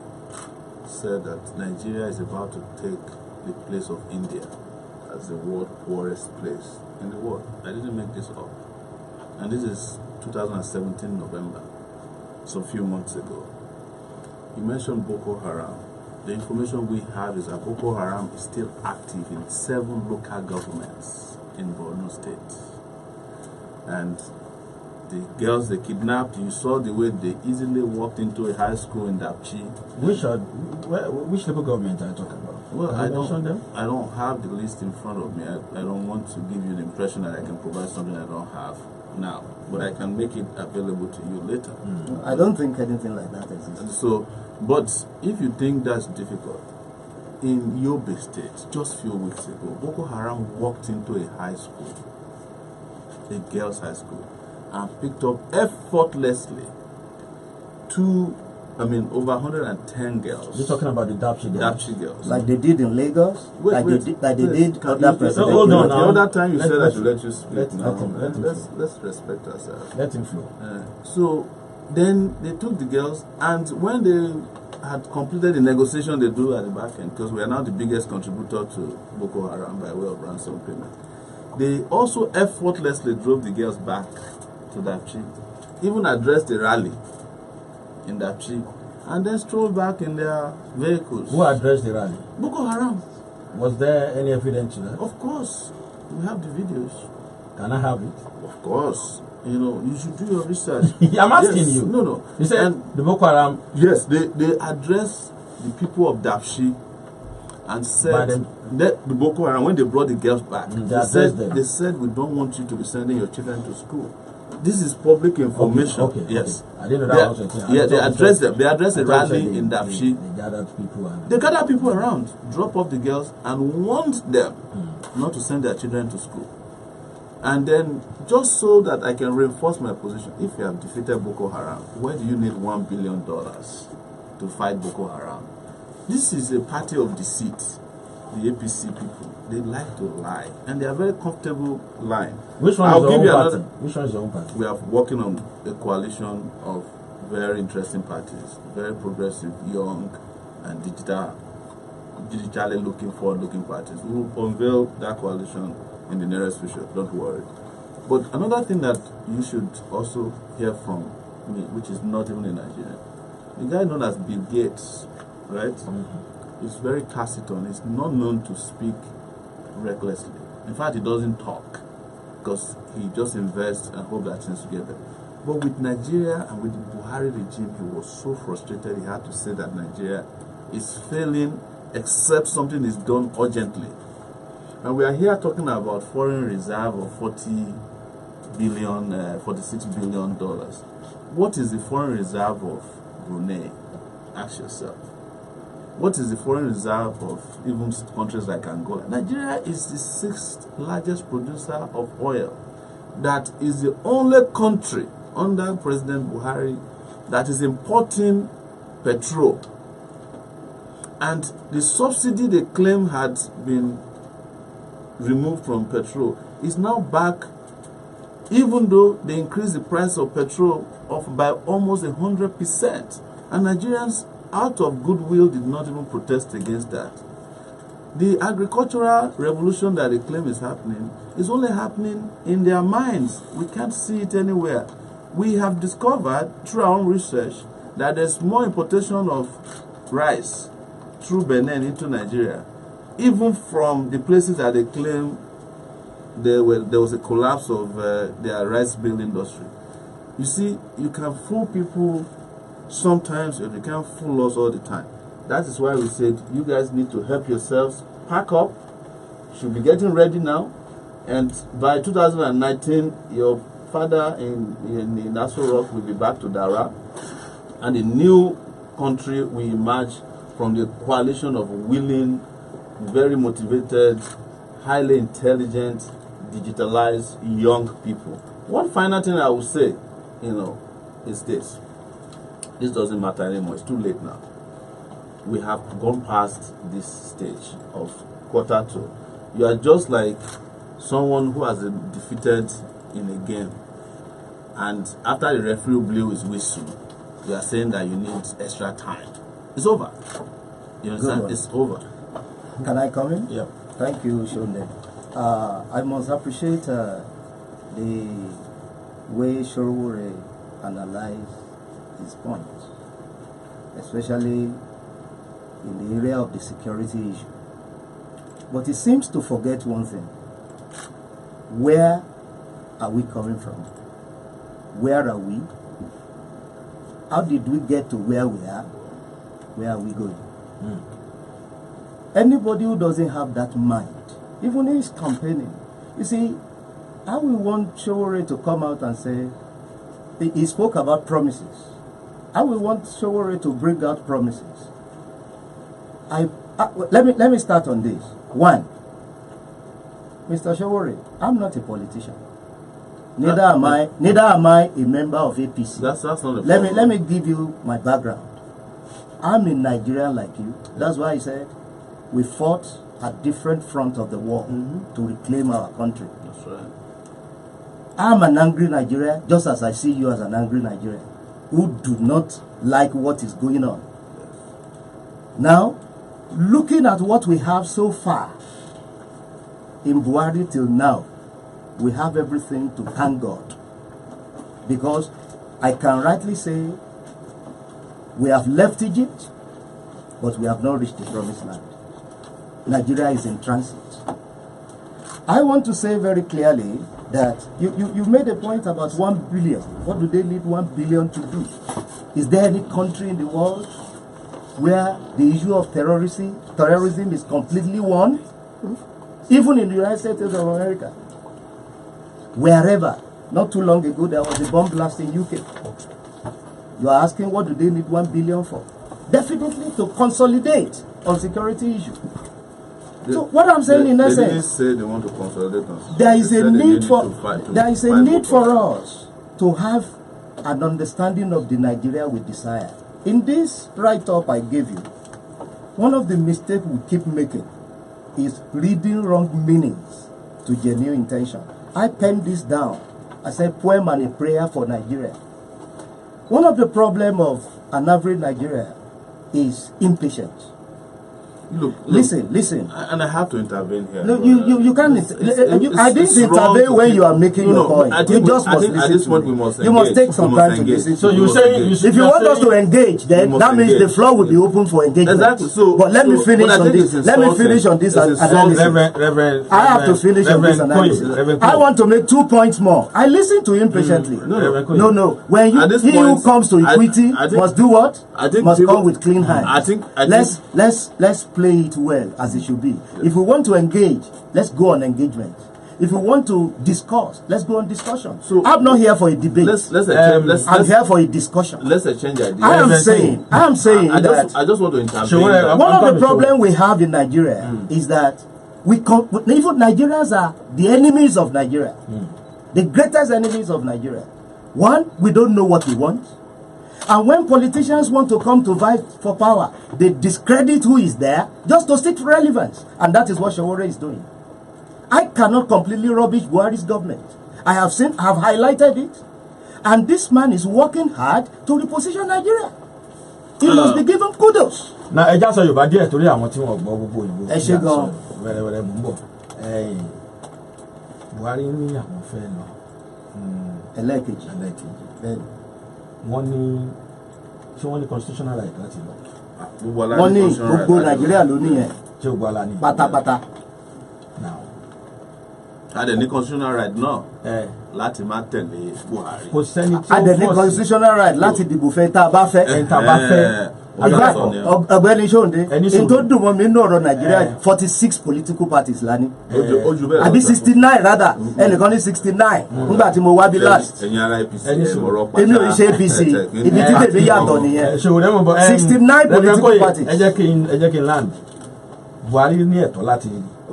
said that Nigeria is about to take the place of India as the world poorest place in the world. I didn't make this up. And this is 2017 November, so a few months ago. You mentioned Boko Haram. The information we have is that Boko Haram is still active in 7 local governments in Borno State. And the girls they kidnapped, you saw the way they easily walked into a high school in Dapchi. Which local government are you talking about? Well, I mention them? don't have the list in front of me. I don't want to give you the impression that I can provide something I don't have now, but I can make it available to you later. I don't think anything like that exists. So, but if you think that's difficult, in Yobe State, just a few weeks ago, Boko Haram walked into a high school, a girls' high school, and picked up effortlessly over 110 girls. You're talking about the Dapchi girls? Dapchi girls. Like they did in Lagos? Wait. They did other president. hold on The now. other time you said I should let you speak. let Now, him let's respect ourselves. Let him flow. So then they took the girls, and when they had completed the negotiation they do at the back end, because we are now the biggest contributor to Boko Haram by way of ransom payment, they also effortlessly drove the girls back to Dapchi, even addressed a rally in Dapchi, and then strolled back in their vehicles. Who addressed the rally? Boko Haram. Was there any evidence to that? Of course. We have the videos. Can I have it? Of course. You should do your research. I'm asking Yes. you. No. You said the Boko Haram. Yes, they addressed the people of Dapchi and said that the Boko Haram, when they brought the girls back, they said we don't want you to be sending your children to school. This is public information. Okay. Yes. I didn't know that was a thing. Yeah, they addressed them. They addressed a rally in Dapchi. They gathered people. They gathered people around, drop off the girls, and warned them not to send their children to school. And then, just so that I can reinforce my position, if you have defeated Boko Haram, why do you need $1 billion to fight Boko Haram? This is a party of deceit. The APC people, they like to lie, and they are very comfortable lying. Which one is your own party? Which one is your own party? We are working on a coalition of very interesting parties, very progressive, young, and digitally looking forward-looking parties. We will unveil that coalition in the nearest future. Don't worry. But another thing that you should also hear from me, which is not even in Nigeria, the guy known as Bill Gates, right? He's very taciturn. He's not known to speak recklessly. In fact, he doesn't talk because he just invests and hopes that things will get better. But with Nigeria and with the Buhari regime, he was so frustrated he had to say that Nigeria is failing except something is done urgently. And we are here talking about foreign reserve of $46 billion. What is the foreign reserve of Brunei? Ask yourself. what is the foreign reserve of even countries like Angola? Nigeria is the 6th largest producer of oil. That is the only country under President Buhari that is importing petrol. And the subsidy they claim had been removed from petrol is now back, even though they increased the price of petrol by almost 100%. And Nigerians, out of goodwill, did not even protest against that. The agricultural revolution that they claim is happening is only happening in their minds. We can't see it anywhere. We have discovered through our own research that there's more importation of rice through Benin into Nigeria, even from the places that they claim there was a collapse of their rice mill industry. You see, you can fool people sometimes, and you can't fool us all the time. That is why we said you guys need to help yourselves, pack up, should be getting ready now, and by 2019 your father in Aso Rock will be back to Dara, and a new country will emerge from the coalition of willing, very motivated, highly intelligent, digitalized young people. One final thing I will say, is this. This doesn't matter anymore. It's too late now. We have gone past this stage of quarter two. You are just like someone who has been defeated in a game, and after the referee blew his whistle, you are saying that you need extra time. It's over. You understand? It's over. Can I come in? Yeah. Thank you, Sonde. I must appreciate the way Sowore analyzed his point, especially in the area of the security issue. But he seems to forget one thing. Where are we coming from? Where are we? How did we get to where we are? Where are we going? Anybody who doesn't have that mind, even if he's campaigning, you see, how we want Sowore to come out and say, he spoke about promises. How we want Sowore to bring out promises. Let me start on this. One, Mr. Sowore, I'm not a politician. Neither am I a member of APC. That's not the Let me give you my background. I'm a Nigerian like you. That's why I said we fought at different fronts of the war to reclaim our country. That's right. I'm an angry Nigerian, just as I see you as an angry Nigerian, who do not like what is going on. Now, looking at what we have so far, in Buhari till now, we have everything to thank God. Because I can rightly say we have left Egypt, but we have not reached the promised land. Nigeria is in transit. I want to say very clearly that you made a point about 1 billion. What do they need 1 billion to do? Is there any country in the world where the issue of terrorism is completely won? Even in the United States of America. Wherever. Not too long ago, there was a bomb blast in UK. You are asking what do they need 1 billion for? Definitely to consolidate on security issues. So what I'm saying in essence, they didn't say they want to consolidate on. there is a need for us us to have an understanding of the Nigeria we desire. In this write-up I gave you, one of the mistakes we keep making is reading wrong meanings to genuine intention. I penned this down. I said poem and a prayer for Nigeria. One of the problems of an average Nigeria is impatience. Look, listen. And I have to intervene here. No, you can't. I didn't intervene when you are making your point. You just must listen. At this point, we must engage. You must take some time to listen. So you say if you want us to engage, then that means the floor will be open for engagement. Exactly. So, but let me finish on this. Let me finish on this analysis. Reverend, I have to finish on this analysis. I want to make 2 points more. I listen to him patiently. No. When he who comes to equity must do what? Must come with clean hands. Let's play it well as it should be. If we want to engage, let's go on engagement. If you want to discuss, let's go on discussion. So I'm not here for a debate. I'm here for a discussion. Let's exchange ideas. I am saying that I just want to intervene. One of the problems we have in Nigeria is that even Nigerians are the enemies of Nigeria. The greatest enemies of Nigeria. One, we don't know what we want. And when politicians want to come to fight for power, they discredit who is there just to seek relevance. And that is what Sowore is doing. I cannot completely rubbish Buhari's government. I have highlighted it. And this man is working hard to reposition Nigeria. He must be given kudos. Now, I just saw you, but dear, today I'm watching what Bobo. Where Buhari ní àwọn fẹ́ lọ. Ẹlẹ́ẹ̀kejì. Wọ́n ní ṣé wọ́n ní constitutional right láti lọ. Wọ́n ní gbogbo Nàìjíríà ló ní yẹn. Ṣé gbogbo ala ní. Pátápátá. A dẹ̀ ní constitutional right náà láti má tẹ̀lé Buhari. Kò sẹ́ni tí ó A dẹ̀ ní constitutional right láti dìbò fẹ́ tá a bá fẹ́. Tá a bá fẹ́. Ọ̀gbẹ́ni Sonde, in tó dùn mọ́ mi nínú ọ̀rọ̀ Nàìjíríà 46 political parties la ní. Àbí 69 rather, ẹnìkan ní 69 nígbà tí mo wá bí last. Ẹ̀yin ará APC ọ̀rọ̀ pàtàkì. Èmi ò ṣe APC, ibi tí bèbí yàtọ̀ nìyẹn. 69 political parties. Ẹ jẹ́ kí n land. Buhari ní ẹ̀tọ́ láti.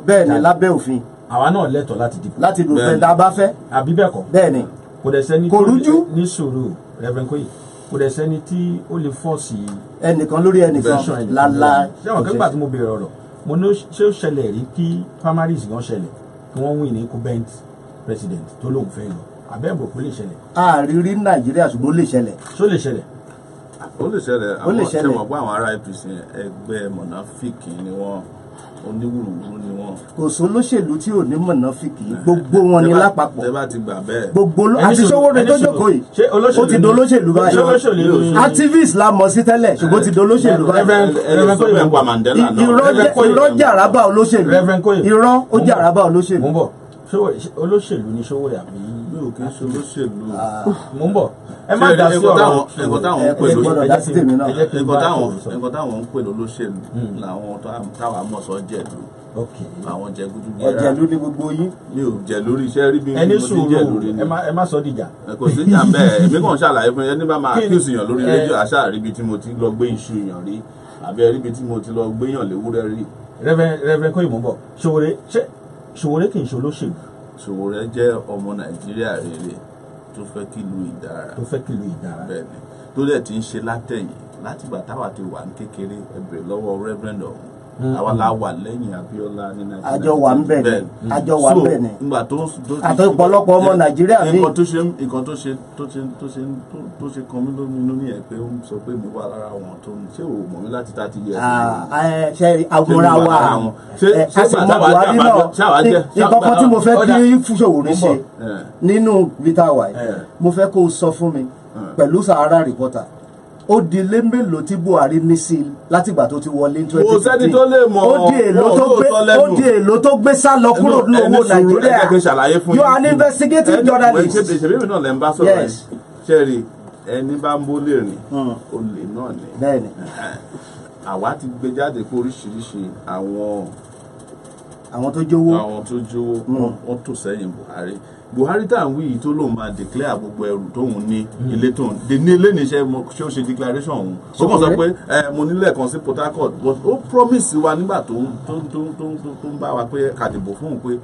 Bẹ́ẹ̀ni lábẹ́ òfin. Àwa náà lẹ́tọ̀ọ́ láti dìbò. Láti dìbò fẹ́ tá a bá fẹ́. Àbí bẹ́ẹ̀ kọ́. Bẹ́ẹ̀ni. Kò dẹ̀ sẹ́ni kò rújú ní sùúrù Reverend Koyi. Kò dẹ̀ sẹ́ni tí ó lè fọ́ọ̀sì ẹnìkan lórí ẹnìkan lálá. Ṣé àwọn akẹ́gbà tí mo bèèrè ọ̀rọ̀ mo ní ṣé ó ṣẹlẹ̀ rí kí primaries gan ṣẹlẹ̀ kí wọ́n win ní incumbent president tó lóun fẹ́ lọ àbẹ́ẹ̀bò kó lè ṣẹlẹ̀. Àrírí Nàìjíríà ṣùgbọ́n ó lè ṣẹlẹ̀. Ṣó lè ṣẹlẹ̀? Ó lè ṣẹlẹ̀. Àwọn ṣe mọ̀ pé àwọn ará APC ẹgbẹ́ mọ̀nàfíìkì ni wọ́n oníwùrùwùrù ni wọ́n. Kò sólóṣèlú tí ò ní mọ̀nàfíìkì gbogbo wọn ni lápapọ̀. Tẹ́ bá ti gbà bẹ́ẹ̀. Gbogbo àti Sowore tó jókòó yìí ó ti dolóṣèlú báyìí. Activist la mọ̀ sí tẹ́lẹ̀ ṣùgbọ́n ti dolóṣèlú báyìí. Irọ́ jẹ́ àràbà olóṣèlú. Irọ́ ó jẹ́ àràbà olóṣèlú. Mo ń bọ̀ olóṣèlú ni Sowore àbí mi ò kí ń ṣe olóṣèlú. Mo ń bọ̀ ẹ má dá sí ọ̀rọ̀ nǹkan táwọn ń pè lólóṣèlú làwọn táwa mọ̀ sọ jẹ̀lú. Àwọn jẹgúdújẹrá. Ọ̀jẹ̀lú ni gbogbo yín. Mi ò jẹ lórí iṣẹ́ rí bí mo ẹni ti sùúrù jẹ lórí ni. ẹ má sọ dìjà. Kò sí ìjà bẹ́ẹ̀ èmi kàn ṣàlàyé fún ẹni bá máa accuse èèyàn lórí rédíò àṣà ríbi tí mo ti lọ gbé iṣu èèyàn rí àbí ríbi tí mo ti lọ gbé èèyàn léwúrẹ́ rí. Reverend Koyi mo ń bọ̀ Sowore kì í ṣe olóṣèlú. Sowore jẹ́ ọmọ Nàìjíríà rere tó fẹ́ kí ìlú ìdára. Bẹ́ẹ̀ni tó dẹ̀ ti ń ṣe látẹ̀yìn látìgbà táwa ti wà ní kékeré ẹ̀bẹ̀ lọ́wọ́ Reverend ọ̀hún. Àwa la wà lẹ́yìn Abíọ́lá ní Nàìjíríà. Àjọ wà ń bẹ̀ ni. Àjọ wà ń bẹ̀ ni. Nígbà tó àti ọ̀pọ̀lọpọ̀ ọmọ Nàìjíríà ní. Nǹkan tó ṣe kan mí lóminú ní ẹ̀ pé ó ń sọ pé mi wà lára wọn tó ń ṣé ò mọ̀ mí láti 30 years. Ṣe àwòrán wa a sì mọ Buhari náà nǹkan kan tí mo fẹ́ kí Sowore ṣe nínú vita wa mo fẹ́ kó o sọ fún mi pẹ̀lú Sahara reporter ó di ilé mélòó tí Buhari ní sí látìgbà tó ti wọlé 2015. Kò sẹ́ni tó lè mọ̀ ó di èlò tó gbé sá lọ kúrò ní owó Nàìjíríà. You are an investigative journalist. Ṣèbí náà lẹ́ ń bá sọ̀rọ̀ yìí ṣẹ́ẹ̀rì ẹni bá ń bó lè rìn olè náà ni. Bẹ́ẹ̀ni. Àwa ti gbé jáde pé oríṣiríṣi àwọn tó jówó wọ́n tò sẹ́yìn Buhari tá à ń wí yìí tó lóun máa declare gbogbo ẹrù tóun ní ilé tóun ní ilé níṣẹ́ ṣé ó ṣe declaration òun ó kàn sọ pé mo nílẹ̀ kan sí Port Harcourt but ó promise wa nígbà tó ń bá wa pé kàdìbò fún òun pé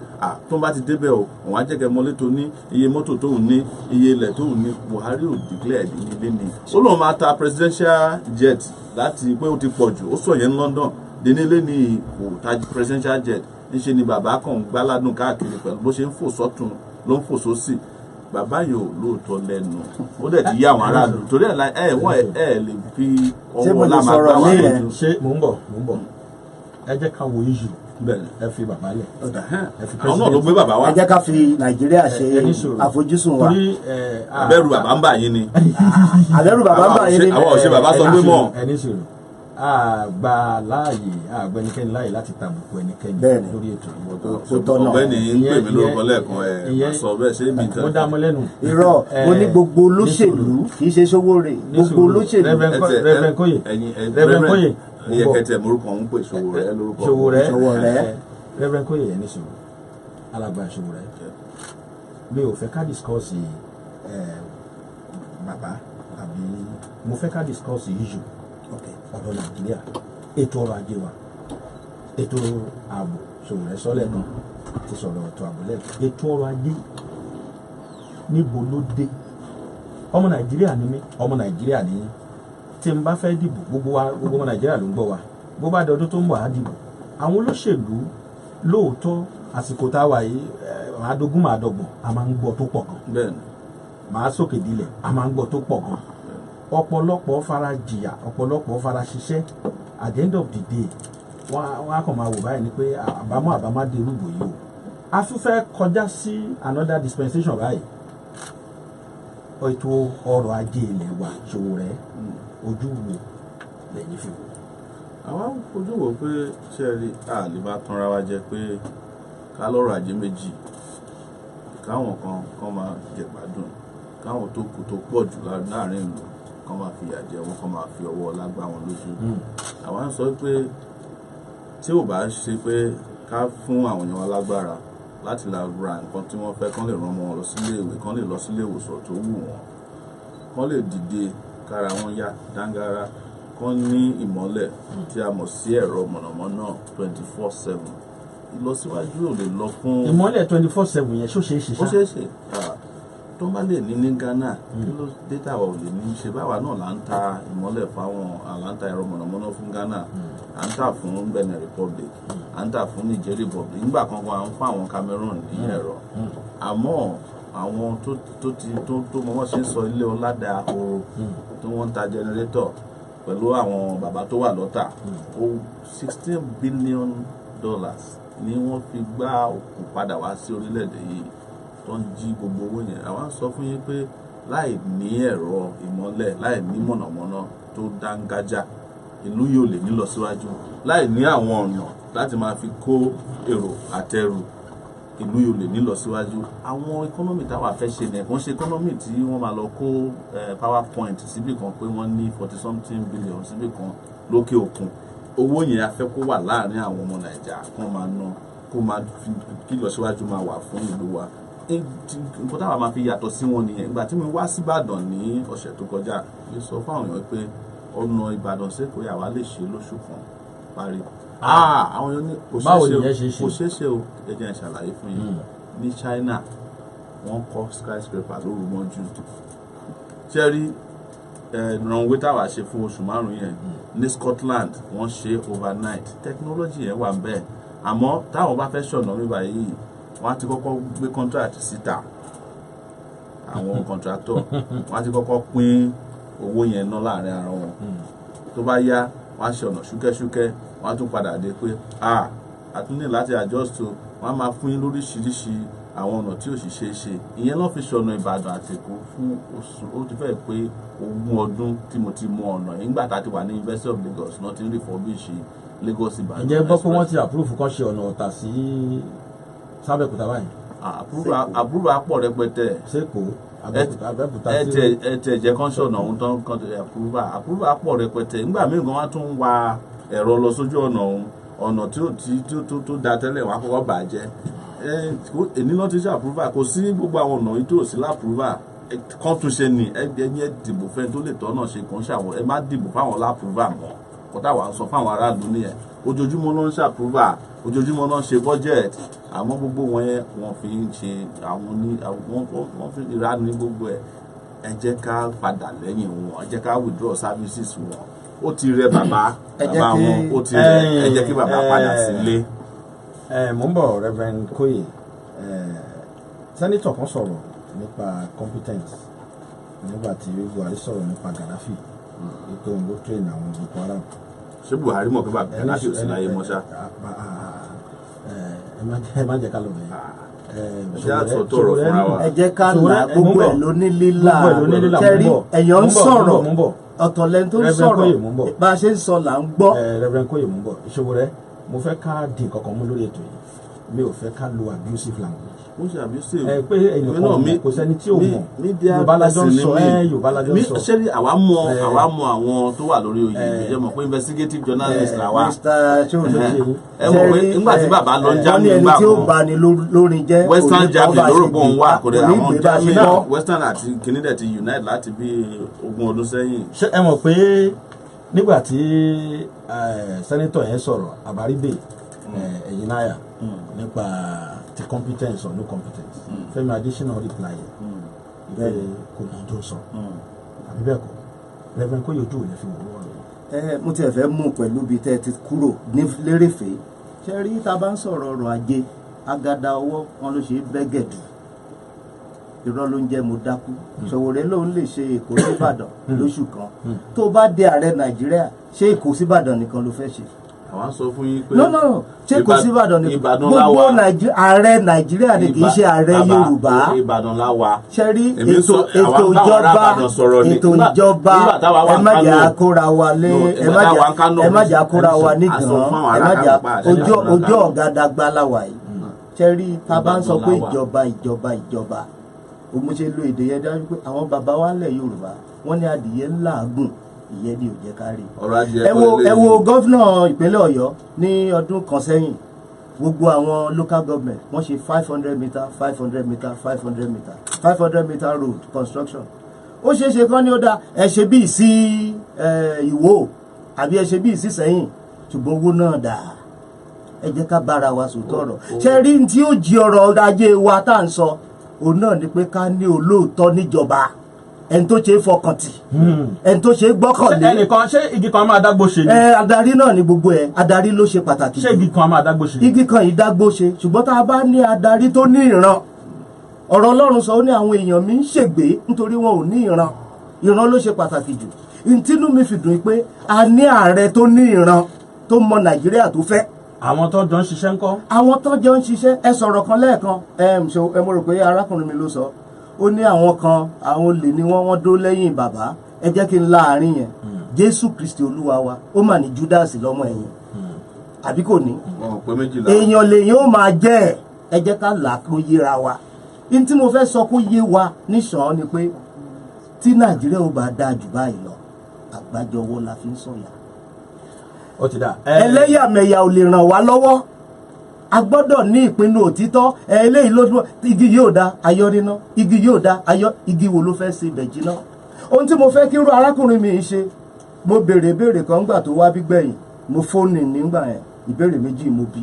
tó ń bá ti débẹ̀ o òun á jẹ́kẹ́ mọ́lé tó ní iye mọ́tò tóun ní iye ilẹ̀ tóun ní Buhari ò declare ilé ní ó lóun máa ta presidential jet láti pé ó ti pọ̀ jù ó sọ yẹn ní London dénílé ní kò ta presidential jet níṣe ni bàbá kan gbáládùn káàkiri pẹ̀lú bó ṣe ń fò sọ́tún ló ń fò sósì bàbá yóò lóòótọ́ lẹ́nu ó dẹ̀ ti yá àwọn aráàlú torí ẹ̀ lè fi ọwọ́ lámàgbà wà lójú. Ṣé mò ń bọ̀ ẹ jẹ́ ká wo iṣu ẹ fi bàbá lẹ̀ àwọn náà ló gbé bàbá wa. ẹ jẹ́ ká fi Nàìjíríà ṣe àfojúsùn wa. abẹ́rù bàbá ń bà yín ni. Abẹ́rù bàbá ń bà yín ni. àwọn ọ̀ṣẹ́ bàbá sọ pé mọ̀. ẹni sọ̀rọ̀ àgbà láàyè àgbà ẹnikẹ́ni láàyè láti tàbùkù ẹnikẹ́ni lórí ètò ìwọ̀n. Ọ̀gbẹ́ni ń pè mí lórúkọ lẹ́ẹ̀kan ẹ̀ sọ bẹ́ẹ̀ ṣé ibi ìtàn. mo dá mọ́ lẹ́nu. Irọ́ mo ní gbogbo olóṣèlú kì í ṣe Sowore gbogbo olóṣèlú. Reverend Koyi ẹyẹ kẹtẹ morúkọ ń pè Sowore lórúkọ. Reverend Koyi ẹni sọ̀rọ̀ alàgbà Sowore mi ò fẹ́ ká discuss bàbá àbí mo fẹ́ ká discuss issue ọ̀dọ̀ Nàìjíríà, ètò ọrọ̀ ajé wa, ètò ààbò. Sowore sọ́lẹ̀ kan ti sọ̀rọ̀ ètò ààbò lẹ́ẹ̀kan. Ètò ọrọ̀ ajé níbo ló dé? Ọmọ Nàìjíríà ni mí, ọmọ Nàìjíríà ni yín. Tí n bá fẹ́ dìbò, gbogbo ọmọ Nàìjíríà ló ń gbọ́ wa. Bó bá di ọdún tó ń bọ̀ á dìbò. Àwọn olóṣèlú lóòótọ́ àsìkò tá a wà yìí àádógún màádọ́gbọ̀n a máa ń gbọ́ tó pọ̀ gan. Bẹ́ẹ̀ni. Màá sókè dilẹ̀ a máa ń gbọ́ tó pọ̀ gan. Ọ̀pọ̀lọpọ̀ fara jìyà, ọ̀pọ̀lọpọ̀ fara ṣiṣẹ́. At the end of the day wọ́n á kàn máa wò báyìí ni pé àbámọ̀ dé rúgbò yìí o. A tún fẹ́ kọjá sí another dispensation báyìí. Ètò ọrọ̀ ajé ilẹ̀ wa Sowore ojú wo lẹ́yìn fi wò? Àwa ojú wo pé ṣe rí a lè bá tanra wa jẹ pé ká lọ́rọ̀ ajé méjì, káwọn kan máa jẹ gbádùn, káwọn tó kù tó pọ̀ jù láàrin ìlú kan máa fi ìyà jẹ wọn, kan máa fi ọwọ́ ọlá gbá wọn lójú. Àwa ń sọ pé tí ò bá ṣe pé ká fún àwọn èèyàn wa lágbára láti la ra nǹkan tí wọ́n fẹ́, kán lè rán ọmọ wọn lọ sílé ìwé, kán lè lọ sílé ìwòsàn tó wù wọ́n, kán lè dìde kára wọn yá dáńgára, kán ní ìmọ́lẹ̀ tí a mọ̀ sí ẹ̀rọ mọ̀nàmọ́ná 24/7. Ìlọsíwájú ò lè lọ fún ìmọ́lẹ̀ 24/7 yẹn ṣó ṣeé ṣe ṣá? Ó ṣeé ṣe tó bá lè ní Ghana kí ló dé táwa ò lè ní ṣe báwa náà là ń ta ìmọ́lẹ̀ fáwọn là ń ta ẹ̀rọ mọ̀nàmọ́ná fún Ghana, à ń tà fún Benin Republic, à ń tà fún Niger Republic, nígbà kan à ń fún àwọn Cameroon ní ẹ̀rọ. Àmọ́ àwọn tó mọ wọ́n ṣe ń sọ ilé ọládà ooru tí wọ́n ń ta generator pẹ̀lú àwọn bàbá tó wà lọ́tà, $16 billion ni wọ́n fi gbá òkú padà wá sí orílẹ̀-èdè yìí tó ń jí gbogbo owó yẹn. Àwọn sọ fún yín pé láì ní ẹ̀rọ ìmọ́lẹ̀, láì ní mọ̀nàmọ́ná tó dángájá, ìlú yìí ò lè ní lọ síwájú. Láì ní àwọn ọ̀nà láti máa fi kó èrò àtẹrù, ìlú yìí ò lè ní lọ síwájú. Àwọn economy táwa fẹ́ ṣe ní ẹ̀kọ́ ṣe economy tí wọ́n máa lọ kó PowerPoint síbì kan pé wọ́n ní 40-something billion síbì kan lókè òkun. Owó yẹn a fẹ́ kó wà láàrin àwọn ọmọ Nàìjíríà kan máa ná, kó máa fi kí lọ síwájú máa wà fún ìlú wa. Nǹkan táwa máa fi yàtọ̀ sí wọn nìyẹn. Ìgbà tí mo wá sí Ìbàdàn ní ọ̀sẹ̀ tó kọjá, mo sọ fáwọn èèyàn pé ọ̀nà Ìbàdàn s'Èkó àwa lè ṣe lóṣù kan parí. Àwọn èèyàn ní kò ṣeé ṣe o. Ẹ jẹ́ n ṣàlàyé fún yín. Ní China wọ́n kọ́ skyscraper lóru mọ́jú. Ṣé rí runway táwa ṣe fún oṣù márùn-ún yẹn ní Scotland wọ́n ṣe overnight. Technology yẹn wà bẹ́ẹ̀. Àmọ́ táwọn bá fẹ́ ṣọ̀nà mi báyìí wọ́n á ti kọ́kọ́ gbé contract síta, àwọn contractor wọ́n á ti kọ́kọ́ pín owó yẹn ná láàrin ara wọn. Tó bá yá wọ́n á ṣe ọ̀nà ṣúkẹ́ṣúkẹ́, wọ́n á tún padà dé pé a tún ní láti adjust o, wọ́n á máa fún yín lóríṣiríṣi àwọn ọ̀nà tí ò sì ṣeé ṣe. Ìyẹn ló fi ṣọ̀nà Ìbàdàn àti Èkó fún oṣù, ó ti fẹ́ pé 20 ọdún tí mo ti mọ ọ̀nà yìí. Nígbà tá a ti wà ní University of Lagos náà ti ń refurbish Lagos Ìbàdàn. Ǹjẹ́ gbọ́ pé wọ́n ti approve kan ṣe ọ̀nà Ọ̀tà sí Sábẹ́kúta báyìí? Àbúrò àpọ̀ rẹpẹtẹ. Seko Abẹ́òkúta ẹ̀tẹ̀ jẹ́ kán ṣọ̀nà ohun tán kan àpúrúbà àpọ̀ rẹpẹtẹ. Nígbà míì gan wá tún wa ẹ̀rọ lọ sójú ọ̀nà tó da tẹ́lẹ̀ wá kọ́kọ́ bàjẹ́. Èní náà ti ṣe àpúrúbà, kò sí gbogbo àwọn ọ̀nà yìí tó sí lápúrúbà kan tún ṣe ní ẹgbẹ́ dìbò fẹ́ tó lè tọ́ náà ṣe kàn ṣàwọn ẹ má dìbò fáwọn lápúrúbà mọ́. Kọ́tà wà ń sọ fáwọn aráàlú nìyẹn. Ojoojúmọ́ ló ń ṣàpúrúbà, ojoojúmọ́ náà ṣe budget. Àmọ́ gbogbo wọn yẹn wọ́n fi ń ṣe wọ́n fi ìránu ní gbogbo ẹ̀. Ẹ jẹ́ ká padà lẹ́yìn wọn, ẹ jẹ́ ká withdraw services wọn. Ó ti rẹ bàbá wọn, ó ti rẹ, ẹ jẹ́ kí bàbá padà sílé. Mo ń bọ̀ Reverend Koye, Senator kan sọ̀rọ̀ nípa competence nígbà tí Buhari sọ̀rọ̀ nípa Gaddafi pé òun ló train àwọn Boko Haram. Ṣé Buhari mọ̀ pé bàbá Gaddafi ò sí láyé mọ́ ṣá? Ẹ má jẹ́ ká lọ bẹ̀rẹ̀. Ṣé àtọ̀tọ̀ ọ̀rọ̀ fúnra wa? Ẹ jẹ́ ká là gbogbo ẹ̀ ló ní lílà. Tẹ́rí ẹ̀yàn ń sọ̀rọ̀ ọ̀tọ̀ lẹ́ni tó ń sọ̀rọ̀ bá a ṣe ń sọ là ń gbọ́. Reverend Koye mò ń bọ̀. Sowore mo fẹ́ ká dín kankan mú lórí ètò yìí, mi ò fẹ́ ká lo abusive language. ó ṣe abusive. pé èèyàn kan mọ̀ kò sẹ́ni tí ò mọ̀ Yorùbá lájọ ń sọ Yorùbá lájọ ń sọ. ṣé àwa mọ àwọn tó wà lórí oyè ìjẹ́ mọ̀ pé investigative journalist là wá. ẹ mọ̀ pé nígbà tí bàbá lọ ń jáde nígbà kan western jami lóró pọ̀ ń wà kò dé àwọn jami náà western àti kìnìdẹ̀ ti unite láti bí 20 ọdún sẹ́yìn. ṣé ẹ mọ̀ pé nígbà tí sẹ́nitọ̀ yẹn sọ̀rọ̀ àbáríbè ẹ̀yìn náà nípa ti competence or no competence Fẹ́mi Adésínà reply ìfẹ́ kò mọ̀ tó sọ àbí bẹ́ẹ̀ kọ́ Reverend Kóyèdú ò lè fi wọ́n lọ. mo tiẹ̀ fẹ́ mú pẹ̀lú bí tẹ́ ẹ ti kúrò ní lérèfé ṣe rí tá a bá ń sọ̀rọ̀ ọrọ̀ ajé agada ọwọ́ wọn ló ṣe bẹ́gẹ̀dù irọ́ ló ń jẹ́ mo dákú Sowore lòun lè ṣe Èkó síbàdàn lóṣù kan tó bá dé ààrẹ Nàìjíríà ṣé Èkó síbàdàn nìkan ló fẹ́ ṣe. àwọn sọ fún yín pé no ṣé Èkó síbàdàn nìkan gbogbo ààrẹ Nàìjíríà ni kì í ṣe ààrẹ Yorùbá. Ìbàdàn la wà. ṣe rí ètò ìjọba ẹ má jà kóra wa lé ẹ má jà kóra wa nígàn ẹ má jà ojú ọ̀gádàgbà la wà yìí ṣe rí tá a bá ń sọ pé ìjọba mo ṣe lo èdè yẹn dájú pé àwọn bàbá wa ń lẹ̀ Yorùbá wọ́n ní adìyẹ ńláàgùn ìyẹn ni ò jẹ́ ká rí. ẹ wo gọ́fìnà ìpínlẹ̀ Ọ̀yọ́ ní ọdún kan sẹ́yìn gbogbo àwọn local government wọ́n ṣe 500 meter 500 meter 500 meter 500 meter road construction. ó ṣeé ṣe kán ní ó dá ẹ ṣe bíi sí Ìwó àbí ẹ ṣe bíi sí Sẹ́yìn ṣùgbọ́n owó náà dà ẹ jẹ́ ká bára wa sòótọ́ ọ̀rọ̀ ṣe rí tí ó jí ọrọ̀ ajé wa tá à ń sọ òun náà ni pé ká ní olóòótọ́ níjọba ẹni tó ṣe é fọkàn tì ẹni tó ṣe é gbọ́kànlé. ẹnìkan ṣé igi kan máa dágbó ṣe ni. adarí náà ni gbogbo adarí ló ṣe pàtàkì. ṣé igi kan máa dágbó ṣe. igi kan yìí dágbó ṣe ṣùgbọ́n tá a bá ní adarí tó ní ìran ọ̀rọ̀ Ọlọ́run sọ ó ní àwọn èèyàn mi ń ṣègbé nítorí wọn ò ní ìran ló ṣe pàtàkì jù. ìtínú mi fi dùn pé a ní ààrẹ tó ní ìran tó mọ Nàìjíríà tó fẹ́. àwọn tó jọ ń ṣiṣẹ́ ńkọ́. àwọn tó jọ ń ṣiṣẹ́ ẹ sọ̀rọ̀ kan lẹ́ẹ̀kan ẹ mo rò pé arákùnrin mi ló sọ ó ní àwọn kan àwọn olè ni wọ́n dó lẹ́yìn bàbá ẹ jẹ́ kí n láàrin yẹn Jésù Kristi Olúwa wa ó mà ní Júdásì lọ́mọ ẹ̀yìn àbí kò ní. èèyàn lèyìn ó máa jẹ́ ẹ jẹ́ ká là kó yéra wa ní tí mo fẹ́ sọ kó yé wa níṣàn ni pé tí Nàìjíríà ó bá dáa jù báyìí lọ àgbájọ ọwọ́ la fi ń sọ̀yà. ó ti dà. ẹlẹ́yàmẹ̀yà ò lè ràn wá lọ́wọ́ a gbọ́dọ̀ ní ìpinnu òtítọ́ eléyìí ló igi yóò da ayọ̀ níná igi yóò da ayọ̀ igi wo ló fẹ́ ṣe ibẹ̀ jiná. ohun tí mo fẹ́ kí irú arákùnrin mi ṣe mo béèrè kan gbà tó wá bí gbẹ̀yìn mo fóònù nígbà yẹn ìbéèrè méjì mo bí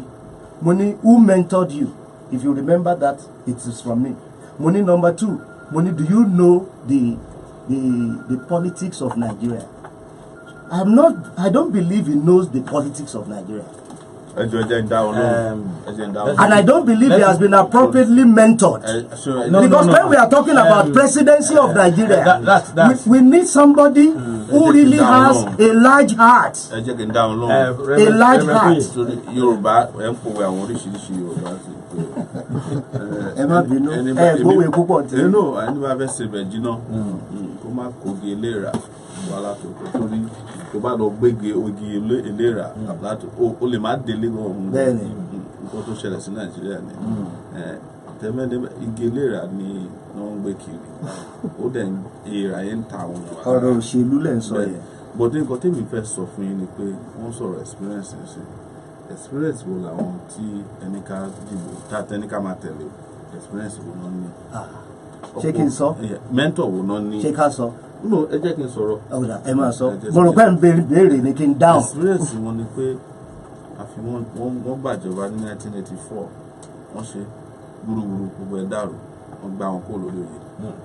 mo ní who mentored you if you remember that it is from me mo ní number 2 mo ní do you know the politics of Nigeria. I don't believe he knows the politics of Nigeria. And I don't believe he has been appropriately mentored. Because when we are talking about presidency of Nigeria, we need somebody who really has a large heart. A large heart. tó bá lọ gbége ogi eléra láti o lè má délé ọ̀hún nǹkan tó ṣẹlẹ̀ sí Nàìjíríà ni tẹ́mẹ́lẹ́ igi eléra ni wọ́n ń gbé kiri ó dẹ̀ èèrà yẹn ń ta àwọn ọ̀rọ̀. ọ̀rọ̀ òṣèlú lẹ̀ ń sọ yẹn. bọ́dé nǹkan tèmi fẹ́ sọ fún yín ni pé wọ́n sọ̀rọ̀ experience wo làwọn tí ẹnìká dìbò tá ẹnìká máa tẹ̀lé experience wo náà ní. ṣé kí n sọ. mentor wo náà ní. ṣé ká sọ. no ẹ jẹ́ kí n sọ̀rọ̀. ọ̀dà ẹ máa sọ mo rò pé ń béèrè ni kí n dáhùn. experience wọn ni pé àfi wọ́n gbàjọba ní 1984 wọ́n ṣe gbúrúgbúrú gbogbo ẹ̀ dàrú wọ́n gbá wọn kó lórí oyè.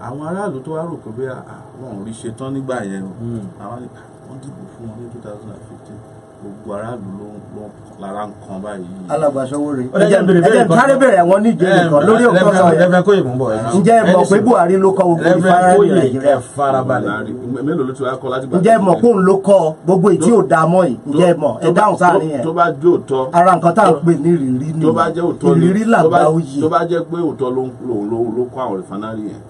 àwọn aráàlú tó wá rò pé bẹ́ẹ̀ wọn ò rí ṣe tán nígbà yẹn wọ́n dìbò fún wọn ní 2015 gbogbo aráàlú ló lára ń kan báyìí. alàgbà Sowore ẹjẹ sáré bẹ̀rẹ̀ àwọn oníjẹ nìkan lórí òkú ọsàn yẹn ǹjẹ́ ẹ mọ̀ pé Buhari ló kọ́ gbogbo ìfarahàn Nàìjíríà mélòó ló ti wá kọ́ láti gbà. ǹjẹ́ ẹ mọ̀ pé òun ló kọ́ gbogbo ìtí ò dá mọ́ yìí ǹjẹ́ ẹ mọ̀ ẹ dáhùn sáàrin yẹn. tó bá jẹ́ òótọ́ ara nǹkan tá à ń pè ní ìrírí ni ìrírí làgbà òye. tó bá jẹ́ pé òótọ́ ló kọ́ àwọn rìfánárì yẹn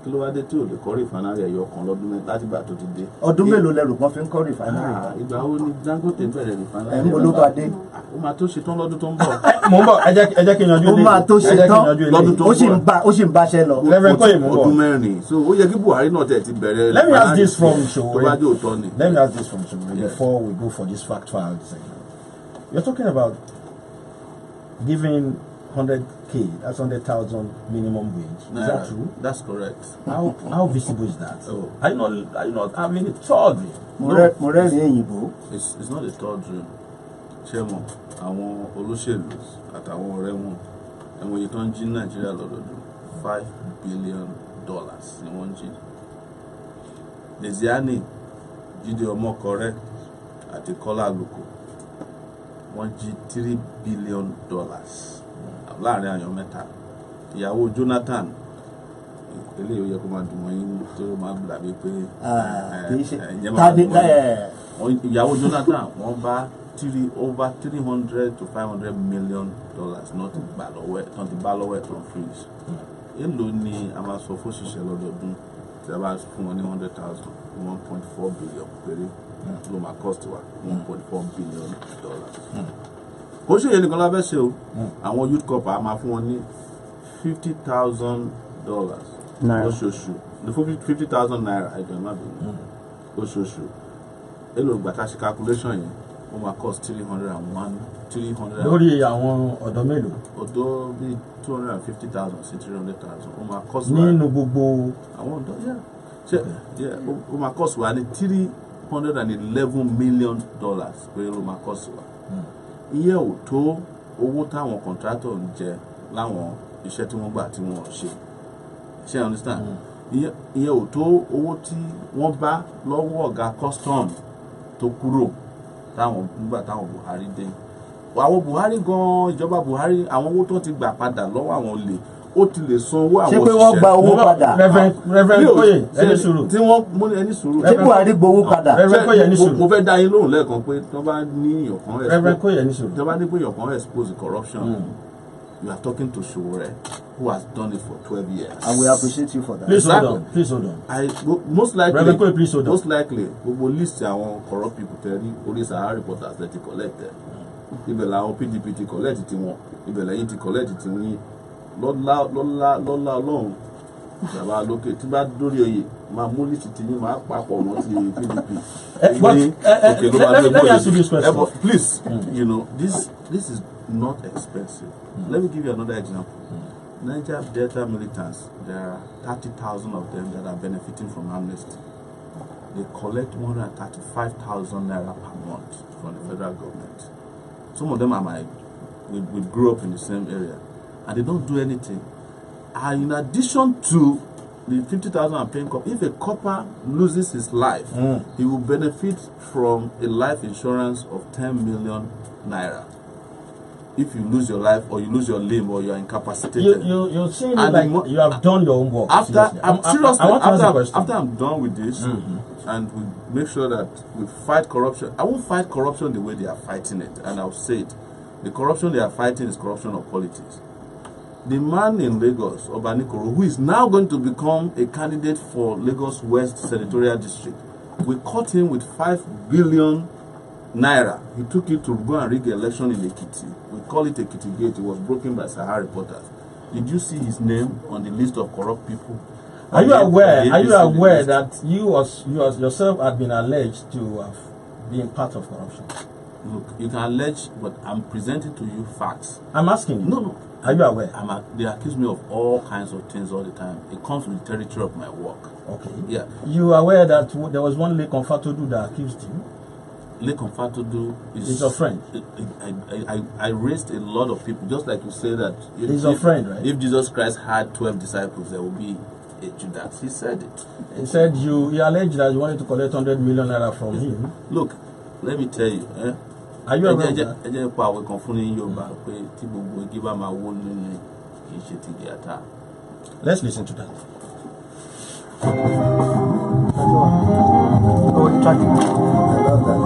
kí ló wá dé tí ò lè kọ́ rìfánárì ẹ̀yọ kan lọ́dún mẹ́ta láti gbà tó ti dé. ọdún mélòó lẹ́rù kan fi ń kọ́ rìfánárì? Ìgbà wo ni Dangote bẹ̀rẹ̀ rìfánárì? ẹ̀ ń bolo bá dé. Ó máa tó ṣetán lọ́dún tó ń bọ̀. Mo ń bọ̀, ẹ jẹ́ kí n yanjú ó máa tó ṣetán lọ́dún tó ń bọ̀. ó sì ń báṣẹ́ lọ. Reverend Koyi, mo ń bọ̀. Ọdún mẹ́rin, so ó yẹ kí Buhari náà tẹ̀ ti bẹ̀rẹ̀. Let me ask this from tó bá Sowore. jẹ́ òótọ́ ni. Let me ask this from Sowore Yes. before we go for this factual segment. You're talking about giving 100K, that's 100,000 minimum wage. Is that true? That's correct. How visible is that? Oh. Are you not having it third dream? mo rẹ́rìn èyìnbó. It's not a third dream. Chairman, àwọn olóṣèlú àtàwọn ọ̀rẹ́ wọn ẹ̀wọ̀n iye tó ń jí Nàìjíríà lọ́dọọdún $5 billion ni wọ́n ń jí. Desiani, Jídé Ọmọkọrẹ́ àti Kọ́lá Àlùkò wọ́n jí $3 billion láàrin àyàn mẹ́ta. Ìyàwó Jonathan eléyìí ó yẹ kó máa dùn wọ́n yín tó máa gbàgbé pé kì í ṣe ẹ̀yẹ́ máa dùn wọ́n tàbí ìyàwó Jonathan wọ́n bá over $300 to $500 million náà ti gbà lọ́wọ́ ẹ̀ tán ti bá lọ́wọ́ ẹ̀ tán freeze. Èló ni a máa sọ fún òṣìṣẹ́ lọ́dọọdún tí a bá fún wọn ní 100,000 $1.4 billion péré ló máa cost wa $1.4 billion. Kò ṣe èyí nìkan lábẹ́ ṣe o, àwọn youth corps a máa fún wọn ní $50,000 lóṣooṣù, the 50,000 naira ẹ̀jọ̀ náà bẹ̀rẹ̀ lóṣooṣù. Èló gbàtà ṣe calculation yẹn ó máa cost 300 lórí àwọn ọ̀dọ́ mélòó? ọ̀dọ́ bíi 250,000 sí 300,000 ó máa cost wa nínú gbogbo àwọn ọ̀dọ́ ó máa cost wa ní $311 million pé ó máa cost wa. Ìyẹn ò tó owó táwọn contractor ń jẹ láwọn iṣẹ́ tí wọ́n gbà tí wọ́n ṣe. Ṣé you understand? Ìyẹn ò tó owó tí wọ́n bá lọ́wọ́ ọ̀gá custom tó kúrò nígbà táwọn Buhari dé. Àwọn Buhari gan ìjọba Buhari àwọn owó tó ti gbà padà lọ́wọ́ àwọn olè ó ti lè san owó àwọn òṣìṣẹ́. ṣé pé wọ́n gba owó padà? Reverend Koyi, ẹni sùúrù. Tí wọ́n mú ẹni sùúrù. ṣé Buhari gbowó padà? Reverend Koyi, ẹni sùúrù. Mo fẹ́ dá yín lóhùn lẹ́ẹ̀kan pé tí wọ́n bá ní ìyọ̀kan Reverend Koyi, ẹni sùúrù. tí wọ́n bá ní pé ìyọ̀kan expose corruption, you are talking to Sowore who has done it for 12 years. And we appreciate you for that. Please hold Exactly. on. Please hold on. Most likely, Reverend Koyi, please hold on. most likely, gbogbo list àwọn corrupt people tẹ̀rí orí Sahara reporters lẹ́ ti collect ẹ̀. Ibẹ̀ làwọn PDP ti collect tiwọn, ibẹ̀ lẹ́yìn ti collect tiwọn. Lọ́lá Ọlọ́run ìjàmbá lókè tí bá dórí oyè máa mú list ti yín máa papọ̀ mọ́ ti PDP. Let me ask you this question. Please, you know, this is not expensive. Let me give you another example. Niger Delta militants, there are 30,000 of them that are benefiting from amnesty. They collect 135,000 naira per month from the federal government. Some of them are we grew up in the same area, and they don't do anything. And in addition to the 50,000 I'm paying, if a copper loses his life, he will benefit from a life insurance of 10 million naira. If you lose your life or you lose your limb or you are incapacitated. You're saying it like you have done your own work. After After I'm done with this, and we make sure that we fight corruption. I won't fight corruption the way they are fighting it, and I'll say it. The corruption they are fighting is corruption of politics. The man in Lagos, Obanikoro, who is now going to become a candidate for Lagos West Senatorial District, we caught him with 5 billion naira. He took it to go and rig election in Ekiti. We call it Ekiti Gate. It was broken by Sahara reporters. Did you see his name on the list of corrupt people? Are you aware that you yourself had been alleged to have been part of corruption? Look, you can allege, but I'm presenting to you facts. I'm asking you. No. Are you aware? They accuse me of all kinds of things all the time. It comes with the territory of my work. Okay. Yeah. You are aware that there was one Lake Fatodu that accused you? Lake Fatodu is your friend. I raised a lot of people, just like you say that. He's your friend, right? If Jesus Christ had 12 disciples, there would be a Judas. He said it. He said he alleged that you wanted to collect 100 million naira from him. Look, let me tell you. Are you aware of that? Let's listen to that. Oh, tracking. I love that.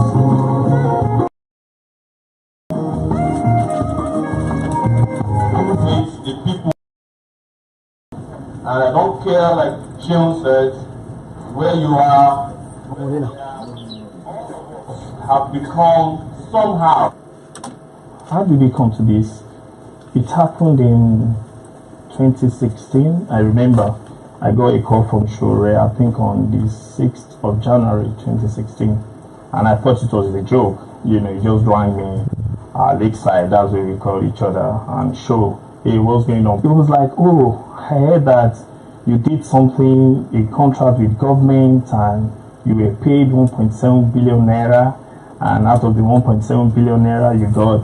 The people, and I don't care like where you are have become somehow. How did we come to this? It happened in 2016. I remember I got a call from Sowore, I think on the 6th of January 2016, and I thought it was a joke. You know, he just rang me lakeside, that's where we call each other, and show, hey, what's going on? It was like, oh, I heard that you did something, a contract with government, and you were paid 1.7 billion naira, and out of the 1.7 billion naira, you got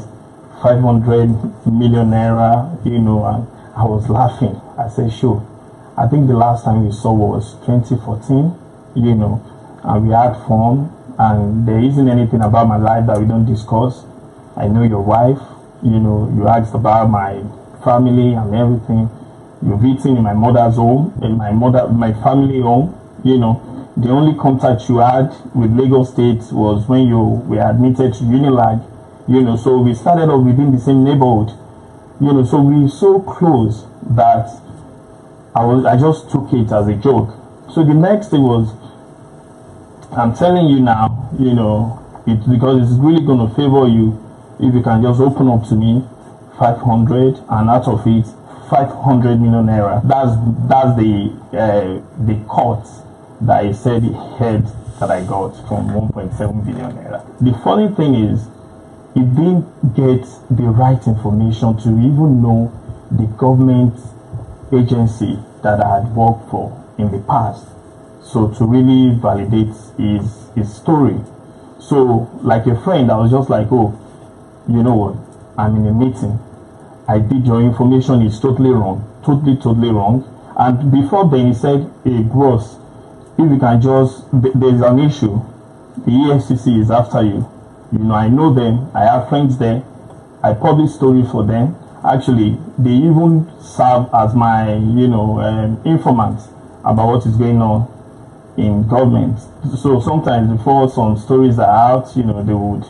500 million naira, you know, and I was laughing. I said, sure. I think the last time we saw was 2014, you know, and we had fun, and there isn't anything about my life that we don't discuss. I know your wife, you know, you asked about my family and everything. You've eaten in my mother's home, in my family home, you know. The only contact you had with Lagos State was when you were admitted to Unilag, you know, so we started off within the same neighborhood, you know, so we so close that I just took it as a joke. So the next thing was, I'm telling you now, you know, it's because it's really going to favor you if you can just open up to me 500, and out of it 500 million naira. That's the cut that I said he had that I got from 1.7 billion naira. The funny thing is, he didn't get the right information to even know the government agency that I had worked for in the past, so to really validate his story. So like a friend, I was just like, oh, you know what, I'm in a meeting, I did, your information is totally wrong, totally wrong. And before then he said, hey Gross, if you can just, there's an issue, the EFCC is after you. You know, I know them, I have friends there, I publish story for them. Actually, they even serve as my, you know, informants about what is going on in government. So sometimes before some stories are out, you know, they would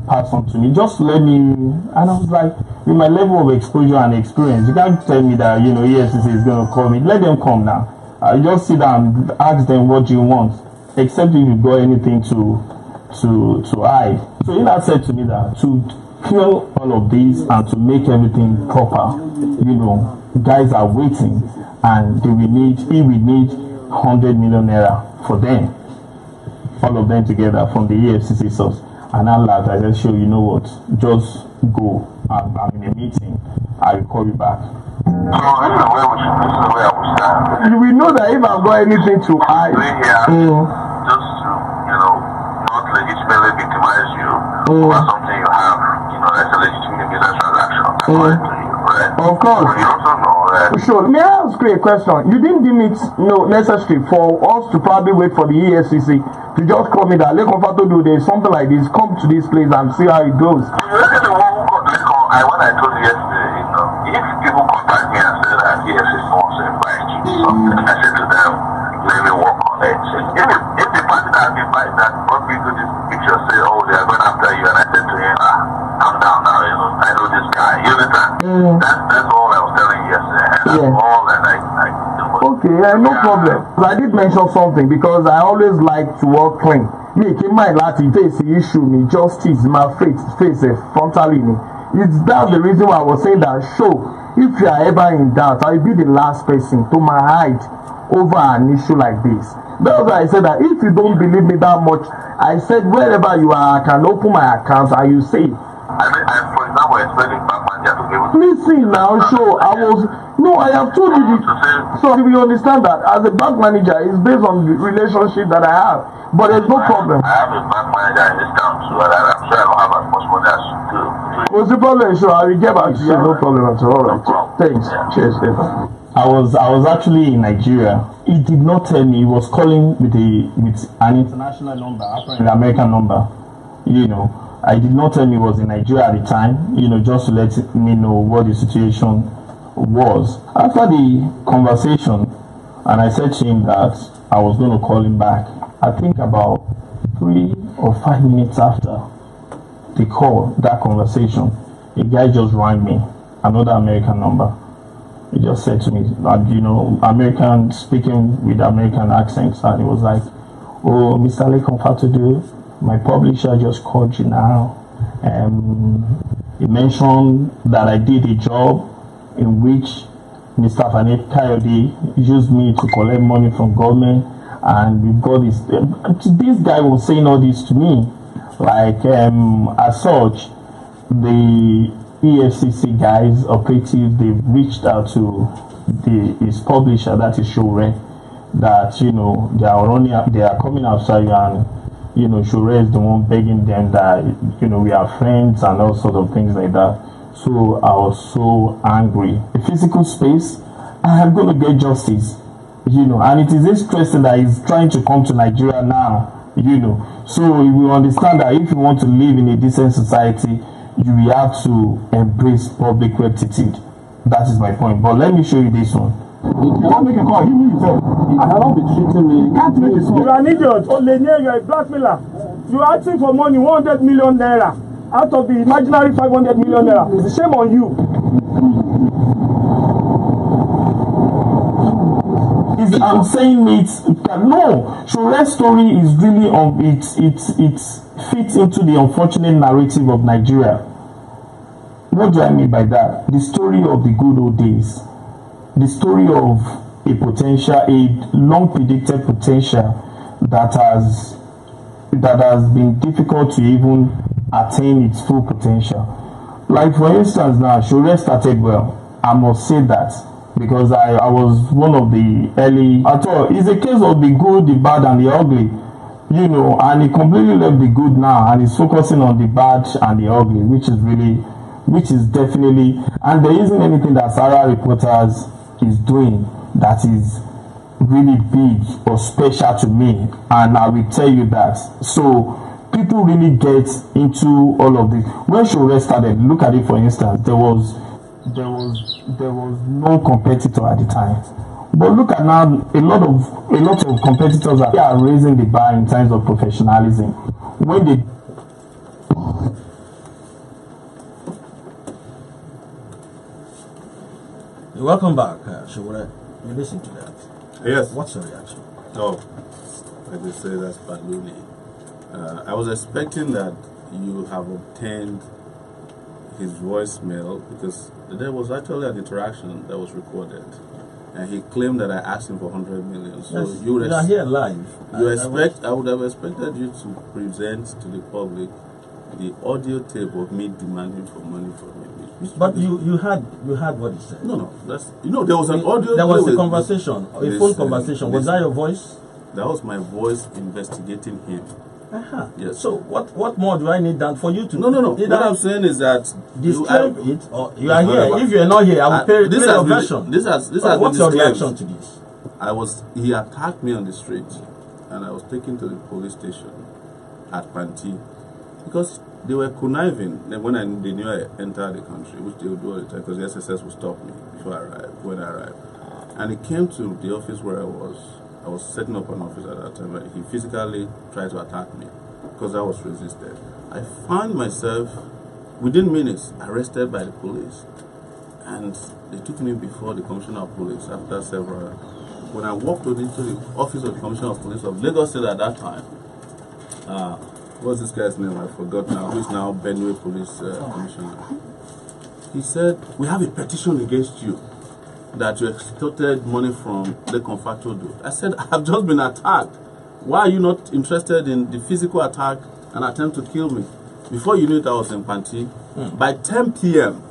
pass on to me, just let me, and I was like, with my level of exposure and experience, you can't tell me that, you know, EFCC is going to call me. Let them come now. Just sit down and ask them what you want, except if you've got anything to hide. So he now said to me that to kill all of these and to make everything proper, you know, guys are waiting, and he will need 100 million naira for them, all of them together from the EFCC source. And I laughed. I said, sure, you know what, just go. I'm in a meeting, I will call you back. So this is where I would start. We know that if I've got anything to hide, just to, you know, not legitimately victimize you over something you have, you know, that's a legitimate business transaction, according to you, right? Of course. So you also know that. Sure. May I ask you a question? You didn't deem it necessary for us to probably wait for the EFCC to just call me that, there's something like this, come to this place and see how it goes. When I told you yesterday, you know, if people contact me and say that EFCC wants to invite you to something, I said to them, let me work on it. If the party that brought me to this picture say, oh, they are going after you, and I said to him, calm down now, you know, I know this guy. You understand? That's all I was telling you yesterday. And that's all that I do. Okay, no problem. I did mention something because I always like to work clean. Me, keep my Latin face the issue, me justice, my face frontally. That's the reason why I was saying that, show, if you are ever in doubt, I will be the last person to hide over an issue like this. That's why I said that if you don't believe me that much, I said wherever you are, I can open my account and you say. And for example, expecting bank manager to be able to. Listen now, show, I have told you this. So you understand that as a bank manager, it's based on the relationship that I have. But there's no problem. I have a bank manager in this town too, and I'm sure I don't have as much money as you do. What's the problem? Sure, I will get back to you. No problem at all. Right. Thanks. Cheers. I was actually in Nigeria. He did not tell me. He was calling with an international number, apparently an American number. You know, I did not tell me he was in Nigeria at the time. You know, just to let me know what the situation was. After the conversation, and I said to him that I was going to call him back. I think about 3 or 5 minutes after that conversation, a guy just rang me, another American number. He just said to me, like, you know, American, speaking with American accents, and he was like, "Oh, Mr. Lekon Fatudu, my publisher just called you now. He mentioned that I did a job in which Mr. Fanet Kayode used me to collect money from government, and we got this." This guy was saying all this to me. Like, as such, the EFCC guys, operative, they reached out to his publisher, that is Sowore, that, you know, they are coming outside you, and, you know, Sowore is the one begging them that, you know, we are friends and all sorts of things like that. So I was so angry. A physical space, I am going to get justice, you know, and it is interesting that he's trying to come to Nigeria now, you know. So you will understand that if you want to live in a decent society, you will have to embrace public rectitude. That is my point. But let me show you this one. You cannot make a call. He knew himself. You cannot be treating me. You can't make a call. You are an idiot. Olenier, you are a blackmailer. You are asking for money, 100 million naira, out of the imaginary 500 million naira. It's a shame on you. I'm saying it. No, Shore's story is really on it fits into the unfortunate narrative of Nigeria. What do I mean by that? The story of the good old days. The story of a long predicted potential that has been difficult to even attain its full potential. Like, for instance, now Sowore started well. I must say that, because I was one of the early. At all, it's a case of the good, the bad, and the ugly. You know, and he completely left the good now, and he's focusing on the bad and the ugly, which is definitely, and there isn't anything that Sahara Reporters is doing that is really big or special to me, and I will tell you that. So people really get into all of this. When Sowore started, look at it, for instance, there was no competitor at the time. But look at now, a lot of competitors are raising the bar in terms of professionalism. When they Welcome back, Sowore. You listen to that. Yes. What's your reaction? Oh, like they say, that's baloney. I was expecting that you have obtained his voicemail, because there was actually an interaction that was recorded, and he claimed that I asked him for 100 million. So Yes, you are here live. I would have expected you to present to the public the audio tape of me demanding for money from him. But you had what he said. No, there was an audio. There was a conversation, a phone conversation. Was that your voice? That was my voice investigating him. Yes. So what more do I need than for you to? No. What I'm saying is that describe it, or you are here. If you are not here, I will play your version. This has what's been your reaction to this? He attacked me on the street, and I was taken to the police station at Panti, because they were conniving when they knew I entered the country, which they would do all the time, because the SSS would stop me when I arrived. And he came to the office where I was setting up an office at that time, and he physically tried to attack me because I was resisted. I found myself, within minutes, arrested by the police, and they took me before the Commissioner of Police after several. When I walked into the office of the Commissioner of Police of Lagos State at that time, what's this guy's name? I forgot now. Who is now Benue Police Commissioner? He said, "We have a petition against you that you extorted money from Lekon Fatudu." I said, "I've just been attacked. Why are you not interested in the physical attack and attempt to kill me?" Before you knew it, I was in Panti. By 10 p.m.,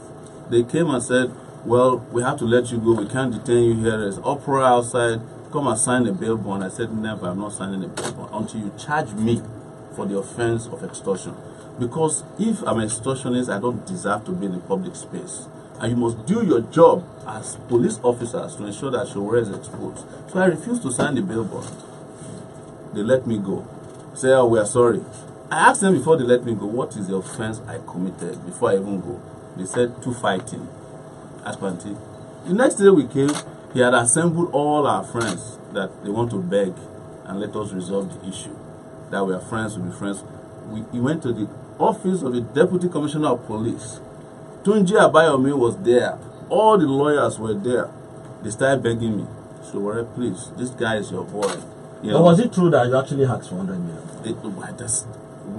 they came and said, "Well, we have to let you go. We can't detain you here. There's uproar outside. Come and sign a bail bond." I said, "Never. I'm not signing a bail bond until you charge me for the offense of extortion. Because if I'm an extortionist, I don't deserve to be in the public space. And you must do your job as police officers to ensure that Sowore is exposed." So I refused to sign the bail bond. They let me go. Say, "Oh, we are sorry." I asked them before they let me go, what is the offense I committed before I even go? They said, 2 fighting at Panti. The next day we came, he had assembled all our friends that they want to beg and let us resolve the issue. That we are friends, we'll be friends. He went to the office of the Deputy Commissioner of Police. Tunji Abayomi was there. all the lawyers were there. They started begging me, Sowore, please, this guy is your boy. You But know, was it true that you actually asked for 100 million?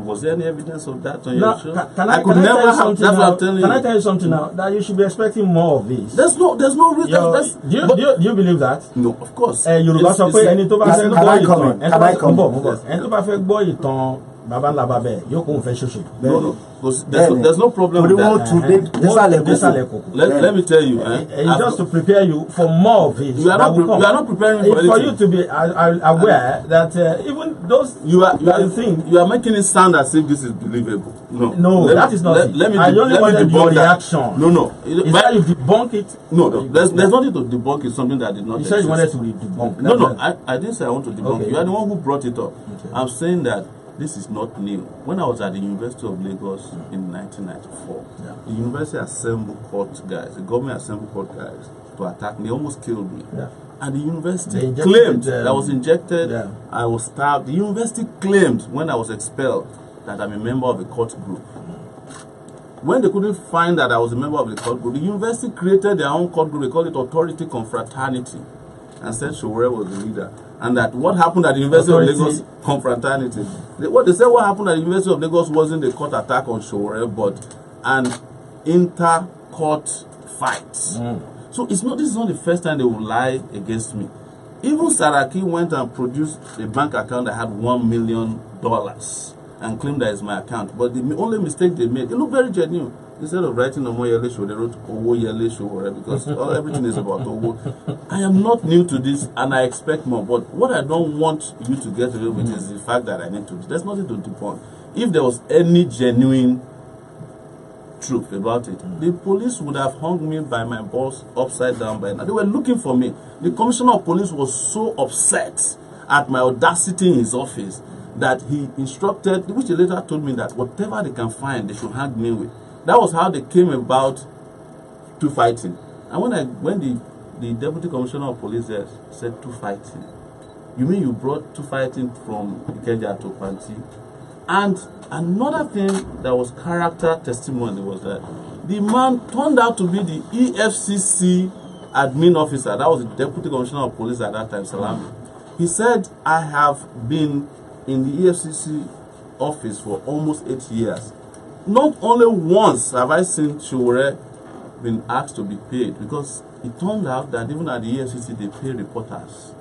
Was there any evidence of that on Now, your show? can I could tell never you have. something That's now? what I'm telling Can you. I tell you something now? That you should be expecting more of this. There's no reason. Do you believe that? No, of course. Yorùbá sọ pé ẹni tó bá fẹ́ gbọ́ ìtàn ẹni tó bá fẹ́ gbọ́ ìtàn bàbá ńlá bàbá ẹ̀ yóò kóun fẹ́ ṣoṣo. No, there's no problem with that. Let me tell you. Just to prepare you for more of it. You are not preparing for anything. For you to be aware that even those you are making it sound as if this is believable. No, that is not it. I only wanted your reaction. No. Is that you debunk it? No. There's nothing to debunk. It's something that did not exist. You said you wanted to debunk. No. I didn't say I want to debunk. Okay. You are the one who brought it up. Okay. I'm saying that this is not new. When I was at the University of Lagos in 1994, the university assembled court guys, the government assembled court guys to attack me. They almost killed me. Yeah. And the university claimed that I was injected, I was stabbed. The university claimed when I was expelled that I'm a member of a court group. When they couldn't find that I was a member of the court group, the university created their own court group. They called it Authority Confraternity, and said Sowore was the leader. And that what happened at the University of Lagos confraternity. They said what happened at the University of Lagos wasn't a court attack on Sowore, but an inter-court fight. So this is not the first time they will lie against me. Even Saraki went and produced a bank account that had $1 million and claimed that it's my account. But the only mistake they made, it looked very genuine. Instead of writing Omoyele show, they wrote Omoyele Sowore because everything is about Owo. I am not new to this and I expect more. But what I don't want you to get away with is the fact that I need to. There's nothing to debunk. If there was any genuine truth about it, the police would have hung me by my balls upside down by now. They were looking for me. The commissioner of police was so upset at my audacity in his office that he instructed, which he later told me that whatever they can find, they should hang me with. That was how they came about to fighting. And when the deputy commissioner of police there said to fighting, you mean you brought to fighting from Ikeja to Panti? And another thing that was character testimony was that the man turned out to be the EFCC admin officer. That was the deputy commissioner of police at that time, Salami. He said, I have been in the EFCC office for almost 8 years. Not only once have I seen Sowore been asked to be paid, because it turned out that even at the EFCC they pay reporters,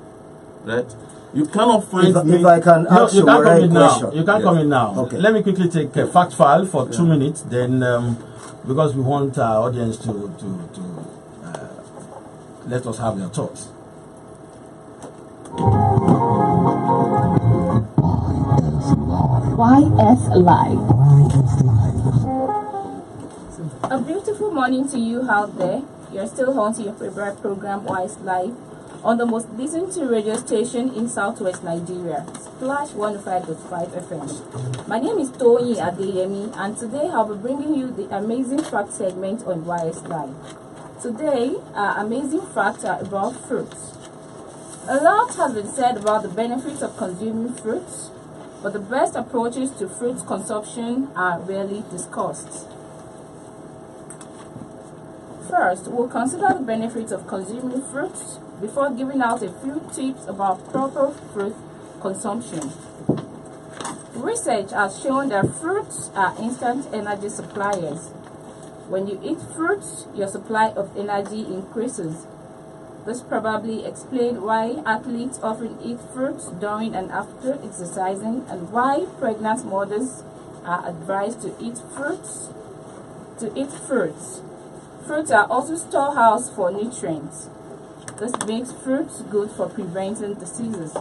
right? You cannot find if I can ask you can't come in now. question. You can't come in now. Okay. Let me quickly take a fact file for 2 minutes, then because we want our audience to let us have their thoughts. Yslive. A beautiful morning to you out there. You're still on to your favorite program, Yslive, on the most listened to radio station in southwest Nigeria, Splash 105.5 FM. My name is Toyi Adeyemi, and today I'll be bringing you the amazing fact segment on Yslive. Today, our amazing facts are about fruits. A lot has been said about the benefits of consuming fruits, but the best approaches to fruit consumption are rarely discussed. First, we'll consider the benefits of consuming fruits before giving out a few tips about proper fruit consumption. Research has shown that fruits are instant energy suppliers. When you eat fruits, your supply of energy increases. This probably explains why athletes often eat fruits during and after exercising, and why pregnant mothers are advised to eat fruits. Fruits are also storehouse for nutrients. This makes fruits good for preventing diseases.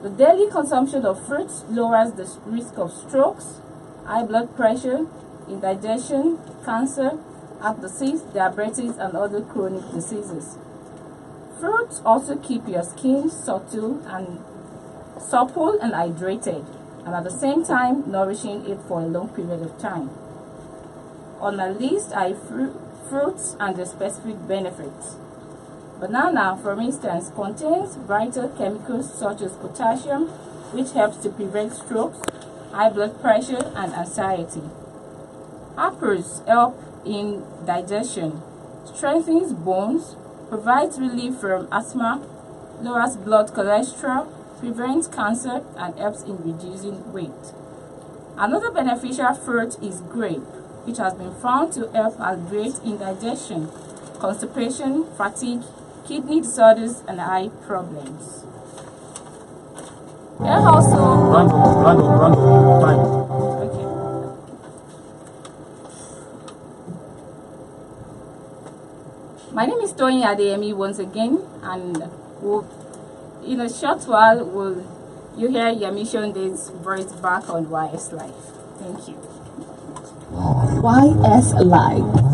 The daily consumption of fruits lowers the risk of strokes, high blood pressure, indigestion, cancer, heart disease, diabetes, and other chronic diseases. Fruits also keep your skin supple and hydrated, and at the same time nourishing it for a long period of time. On my list are fruits and their specific benefits. Banana, for instance, contains vital chemicals such as potassium, which helps to prevent strokes, high blood pressure, and anxiety. Apples help in digestion. strengthens bones, provides relief from asthma, lowers blood cholesterol, prevents cancer, and helps in reducing weight. Another beneficial fruit is grape, which has been found to help alleviate indigestion, constipation, fatigue, kidney disorders, and eye problems. Here also... Random, time. Okay. My name is Tony Adeyemi once again, and in a short while, you hear Yemi Sonde's voice back on Yslive. Thank you. Yslive.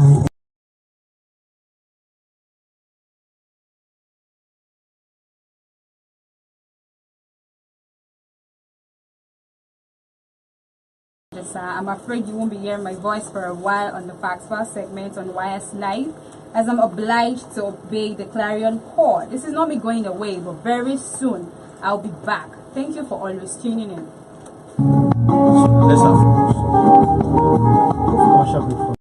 I'm afraid you won't be hearing my voice for a while on the Facts Fast segment on Yslive, as I'm obliged to obey the clarion call. This is not me going away, but very soon I'll be back. Thank you for always tuning in. Let's have commercial break.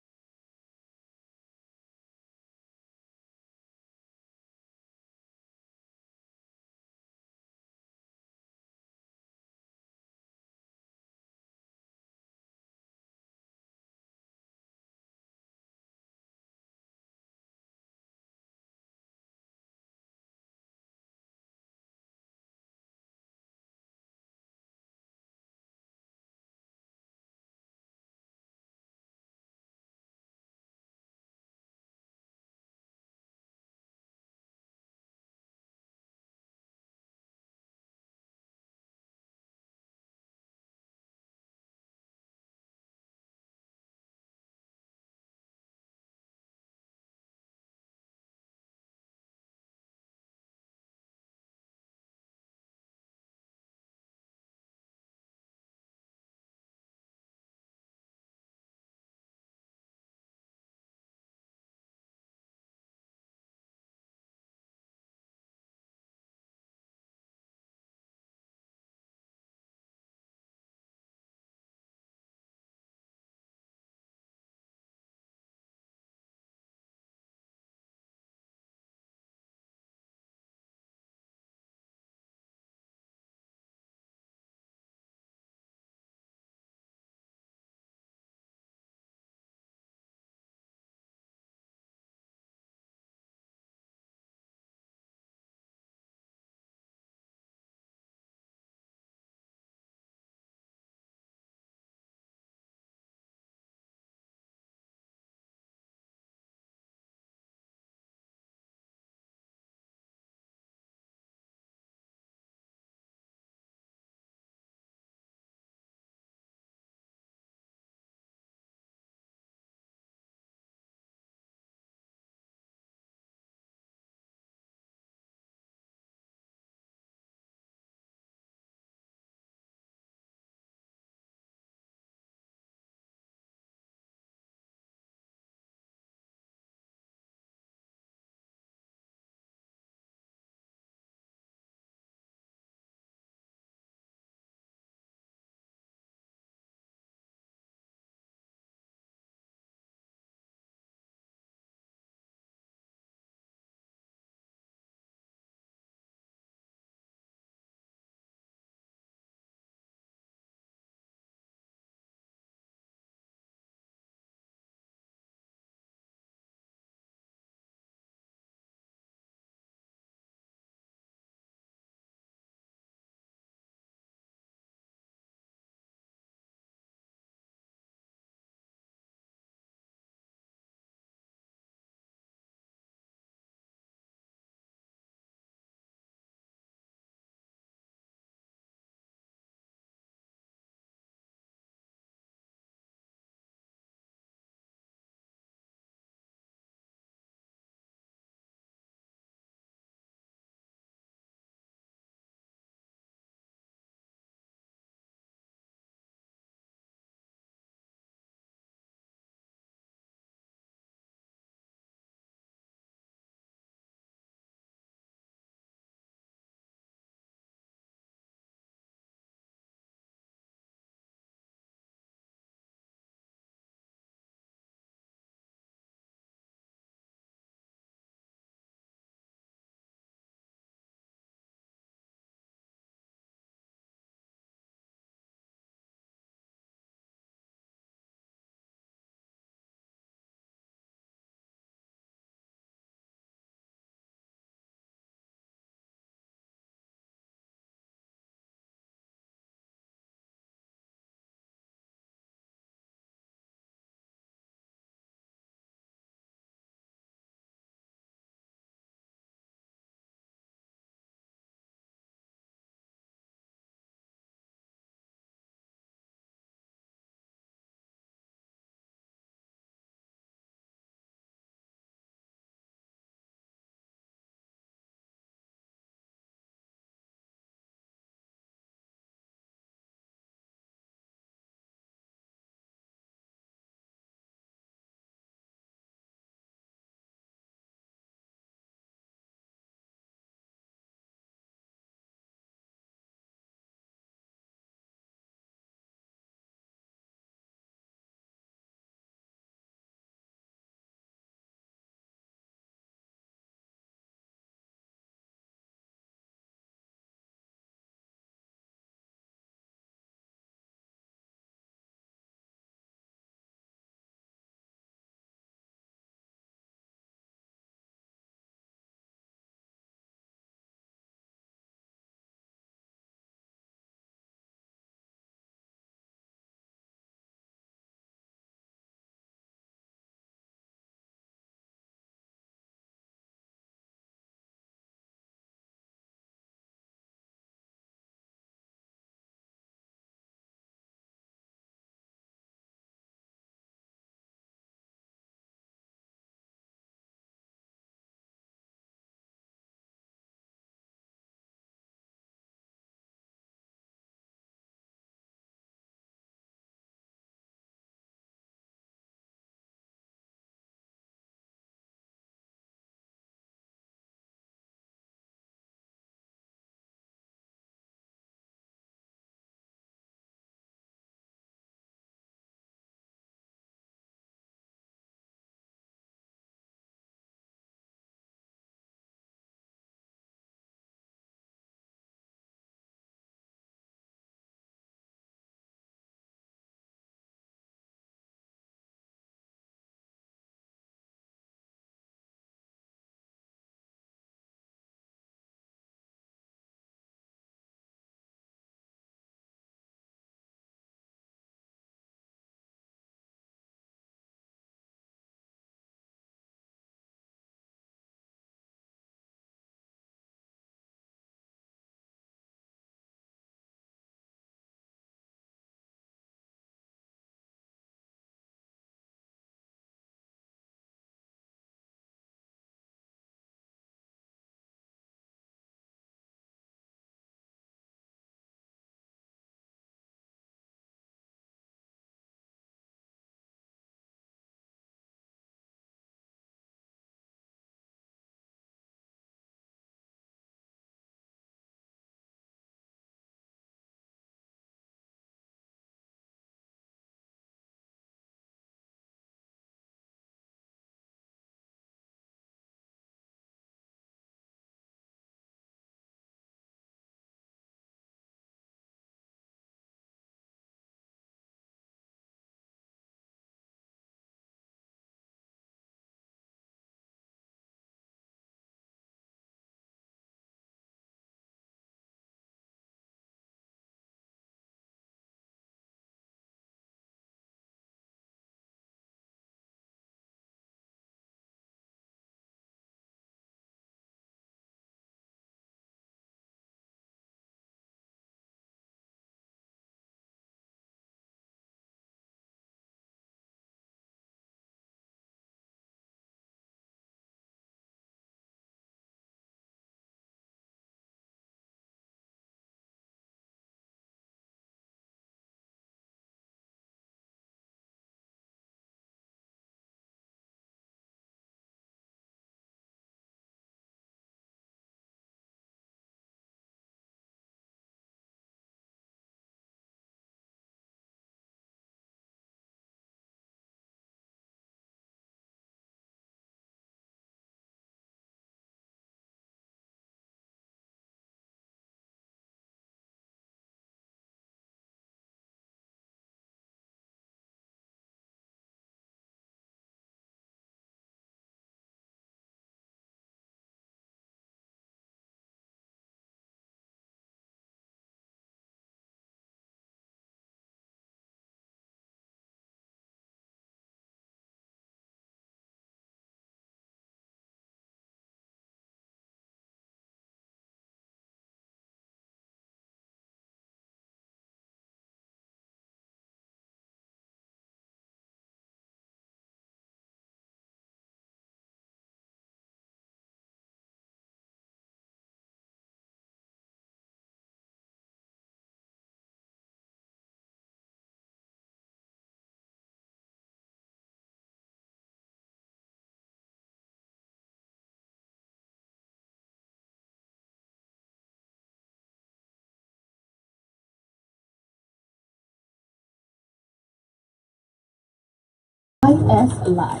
Yslive.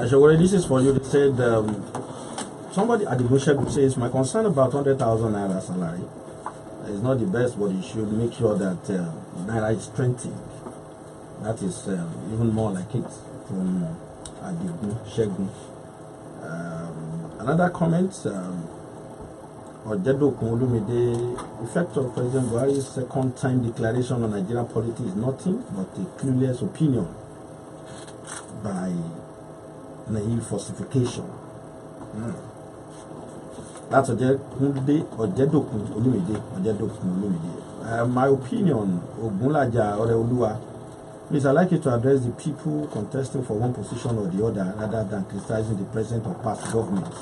Sowore, this is for you. They said somebody at the Bushek says, my concern about 100,000 naira salary is not the best, but you should make sure that naira is strengthened. That is even more like it from Adigun Shegun. Another comment, Ojedokun Olumide, effect of President Buhari's second time declaration on Nigerian politics is nothing but a clueless opinion by naive falsification. That's Ojedokun Olumide. My opinion, Ogunlaja Oreoluwa, please, I'd like you to address the people contesting for one position or the other rather than criticizing the present or past governments.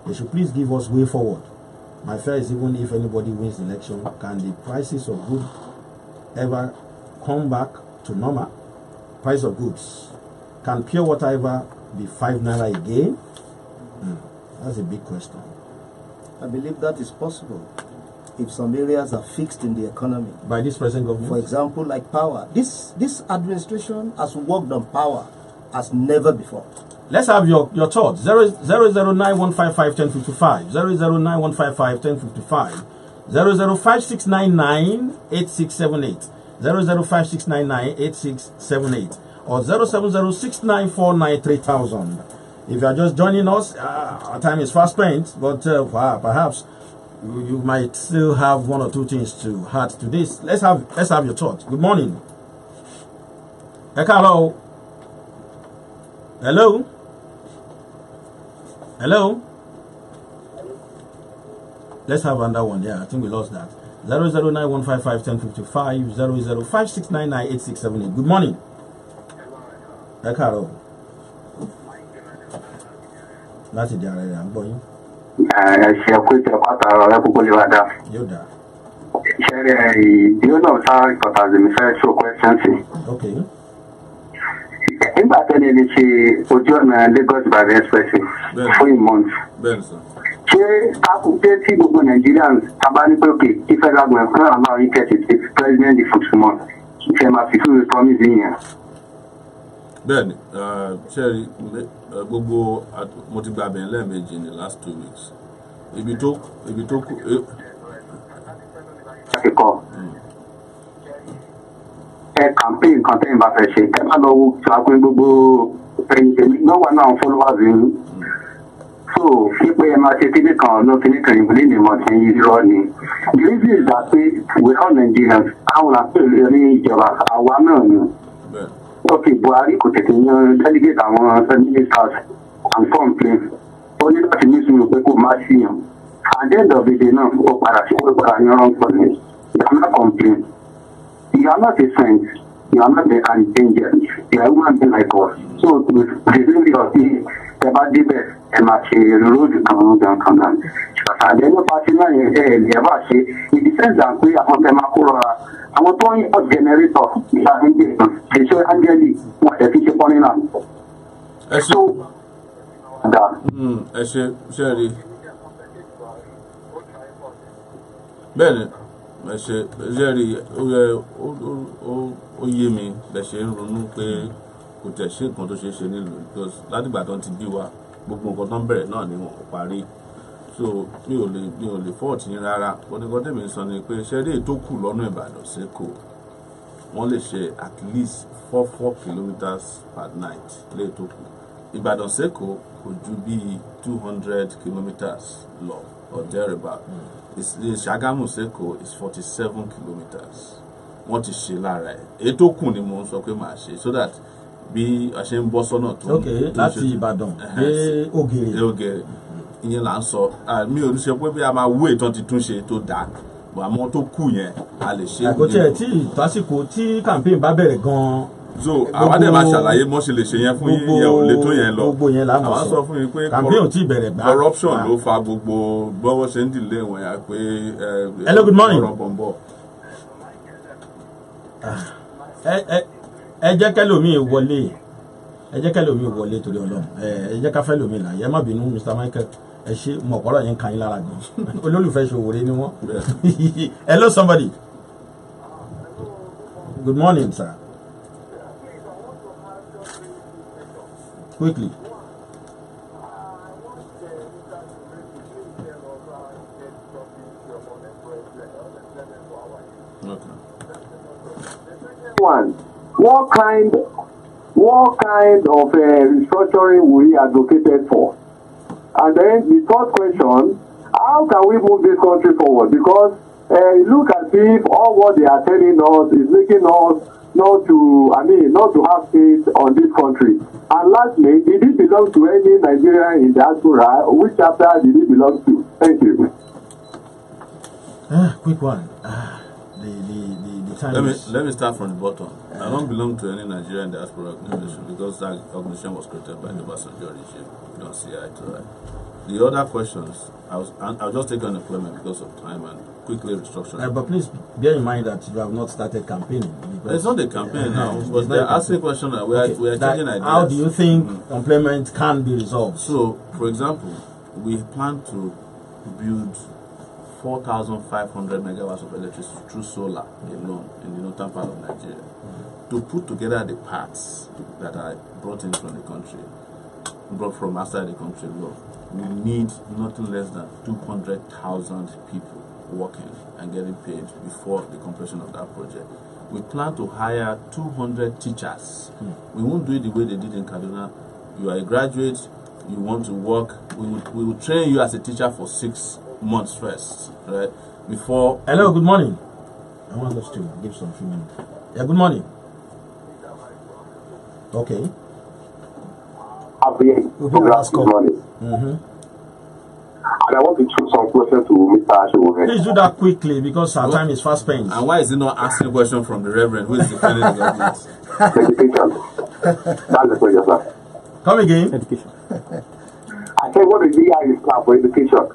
They should please give us way forward. My fear is even if anybody wins the election, can the prices of goods ever come back to normal? Price of goods. Can pure water ever be 5 naira again? That's a big question. I believe that is possible if some areas are fixed in the economy. By this present government? For example, like power. This administration has worked on power as never before. Let's have your thoughts. 009155155, 009155155, 005699868, 005699868, or 07069493000. If you are just joining us, our time is fast spent, but perhaps you might still have one or two things to add to this. Let's have your thoughts. Good morning. Hello. Hello. Hello. Let's have another one. Yeah, I think we lost that. 009155155, 005699868. Good morning. Hello. Láti di ààrẹ rẹ̀ à ń gbọ́ yín. Ṣe kó ìtẹ̀ pátá ọ̀rẹ́ púpọ̀ lè wá dá. Yóò dá. You know how important the first show questions. Okay. Nígbà tẹ́lẹ̀ lè ṣe ojú ọ̀nà Lagos Ibadan Expressway fún ìmọ̀ǹtì. Ṣé kákúté tí gbogbo Nigerians tábà ní pé òkè kí federal government fún àwọn àwọn ìkẹ́sì ti president di fùtùmọ̀ ṣe máa fi fún promise yẹn. Bẹ́ẹ̀ni, ṣe rí gbogbo mo ti gba abẹ́yẹn lẹ́ẹ̀mejì in the last 2 weeks. Ibi tó kù. Campaign kan tẹ́yìn bá fẹ́ ṣe ẹ má lọ wo ṣàpín gbogbo ẹ̀yìn lọ́wọ́ náà followers yìí. So kí pé ẹ máa ṣe kíní kan ọ̀nà kíní kan ìbílẹ̀ ní ìmọ̀ tí yìí rọ ni. The reason is that pé we all Nigerians àwọn àpèlè ní ìjọba àwa náà ni. Okay, Buhari kò tètè yan delegate àwọn ministers and complain. Ó ní láti ní sùúrù pé kò má sí yàn. At the end of the day náà ó padà sí pé padà yan wrong person. You cannot complain. You are not a saint. You are not an angel. You are a human being like us. So with the reason of the about the best and my road kan náà. Àdéhùn pàṣẹ náà yẹn ẹ̀ẹ́dẹ̀ẹ́bà ṣe in the sense that pé àwọn ọ̀fẹ́ máa kóra àwọn tó ń yọ generator ìṣàfihàn ṣèṣe ángẹ́lì wọn ẹ̀ fi ṣe pọ́nrí náà. Ẹ ṣe rí bẹ́ẹ̀ni ẹ ṣe rí ó yé mi bẹ̀ ṣe ń ronú pé kò tẹ̀ ṣe nǹkan tó ṣe é ṣe nílùú because látìgbà tó ń ti bí wa gbogbo nǹkan tó ń bẹ̀rẹ̀ náà ni wọ́n parí so mi ò lè fọ́ọ̀tì yín rárá oníkan tèmi sọ ni pé ṣe rí ètò kù lọ́nà Ìbàdàn sẹ́kọ̀ọ́ wọ́n lè ṣe at least 4 kilometers per night lè tó kù Ìbàdàn sẹ́kọ̀ọ́ kò ju bíi 200 kilometers lọ or thereabout Ṣàgámù sẹ́kọ̀ọ́ is 47 kilometers wọ́n ti ṣe lára ẹ̀ ètò kù ni mo ń sọ pé màá ṣe so that bí a ṣe ń bọ́ sọ́nà tó láti Ìbàdàn dé Ògèrè ìyẹn là ń sọ mi ò ní ṣe pé bí a máa wó ìtàn ti tún ṣe tó dáa àmọ́ tó kù yẹn a lè ṣe. àkótí ẹ̀ tí ìtàsíkò tí campaign bá bẹ̀rẹ̀ gan-an. so àwa dẹ̀ máa ṣàlàyé mọ́ ṣe lè ṣe yẹn fún yín yẹn ò lè tó yẹn lọ gbogbo yẹn là mọ̀ sọ fún yín pé campaign ò tí ì bẹ̀rẹ̀ gbà. corruption ló fa gbogbo gbọ́wọ́ ṣe ń dìlé wọn yà pé. hello good morning. ẹ jẹ́ kẹ́lòmíì wọlé torí Ọlọ́run ẹ jẹ́ ká fẹ́ lòmíì là yẹ má bínú Mr. Michael ẹ ṣe mọ̀kọ́rọ̀ yẹn kan yín lára gan olólùfẹ́ Sowore ni wọ́n. Hello somebody. Good morning sir. Quickly. Okay. One, what kind of restructuring we advocated for? And then the third question, how can we move this country forward? Because look as if all what they are telling us is making us not to have faith on this country. And lastly, did it belong to any Nigerian in diaspora? Which chapter did it belong to? Thank you. Quick one. The time Let me start from the bottom. I don't belong to any Nigerian diaspora organization because that organization was created by the Obasanjo regime. You don't see eye to eye. The other questions, I'll just take unemployment because of time and quickly restructure. But please bear in mind that you have not started campaigning. It's not a campaign now, but they're asking questions that we are changing ideas. How do you think employment can be resolved? So, for example, we plan to build 4,500 megawatts of electricity through solar alone in the northern part of Nigeria. To put together the parts that are brought in from the country, brought from outside the country, we need nothing less than 200,000 people working and getting paid before the completion of that project. We plan to hire 200 teachers. We won't do it the way they did in Kaduna. You are a graduate, you want to work, we will train you as a teacher for 6 months first, right? Before. Hello, good morning. I want us to give some few minutes. Yeah, good morning. Okay. Good morning. And I want to choose some questions to Mr. Sowore. Please do that quickly because our time is fast spent. And why is he not asking a question from the Reverend who is defending the government? Education. That's the question, sir. Come again. Education. I said, what is the his plan for education?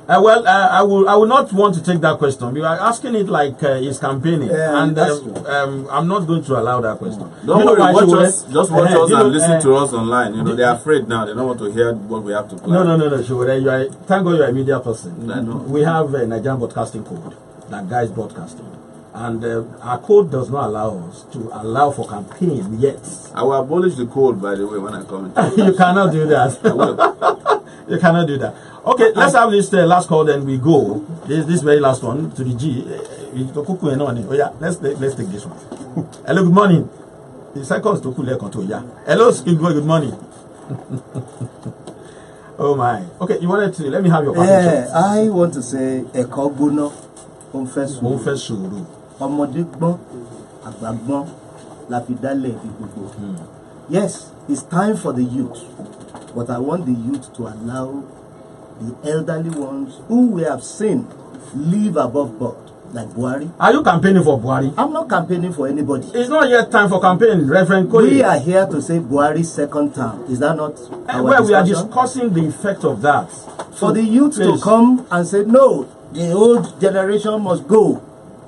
I will not want to take that question. We are asking it like he's campaigning, and I'm not going to allow that question. Don't worry, just watch us and listen to us online. You know, they're afraid now. They don't want to hear what we have to play. No, Sowore, thank God you're a media person. I know. We have a Nigerian broadcasting code that guides broadcasting. And our code does not allow us to allow for campaign yet. I will abolish the code, by the way, when I come in. You cannot do that. I will. You cannot do that. Okay, let's have this last call, then we go. This very last one to the G. Oh yeah, let's take this one. Hello, good morning. The seconds to control. Yeah. Hello, good morning. Oh my. Okay, you wanted to let me have your permission. Yeah, I want to say Ekoguno Confessuru. Ọmọdé gbọ́n, àgbà gbọ́n, la fi dálẹ̀ ibi gbogbo. Yes, it's time for the youth, but I want the youth to allow the elderly ones who we have seen live above board, like Buhari. Are you campaigning for Buhari? I'm not campaigning for anybody. It's not yet time for campaign, Reverend Koyi. We are here to say Buhari's second term. Is that not our well, discussion? we are discussing the effect of that. For the youth to come and say, no, the old generation must go.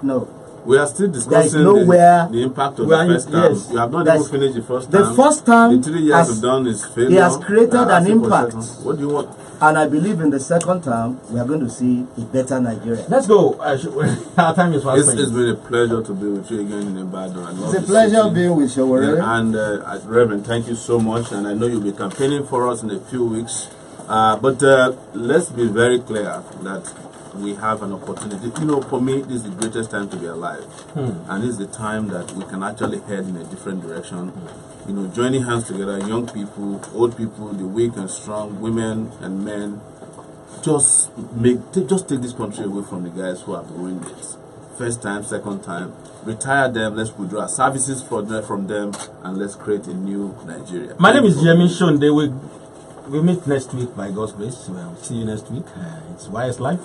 No. We are still discussing the impact of the first term. Yes, we have not even finished the first term. The first term, the 3 years we've done is failure. He has created an impact. What do you want? And I believe in the second term, we are going to see a better Nigeria. Let's go. Our time is fast. It's been a pleasure to be with you again in Ibadan. It's a pleasure being with Sowore. And Reverend, thank you so much. And I know you'll be campaigning for us in a few weeks. But let's be very clear that we have an opportunity. You know, for me, this is the greatest time to be alive. And this is the time that we can actually head in a different direction. You know, joining hands together, young people, old people, the weak and strong, women and men, just take this country away from the guys who have ruined it. First time, second time, retire them, let's withdraw services from them, and let's create a new Nigeria. My name is Yemi Sonde. We meet next week by God's grace. We'll see you next week. It's Yslive,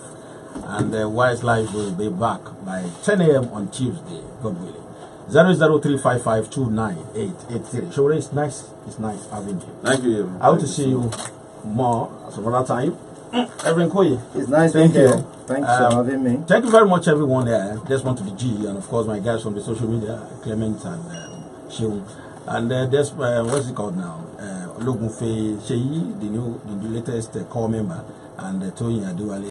and Yslive will be back by 10 a.m. on Tuesday, God willing. 00355298883. Sowore, it's nice having you. Thank you. I hope to see you more some other time. Reverend Koyi. It's nice being here. Thanks for having me. Thank you very much, everyone there. Just want to the G, and of course my guys from the social media, Clement and Sheung. And there's what's it called now? Logunfe Sheyi, the latest core member, and Tony Aduwale.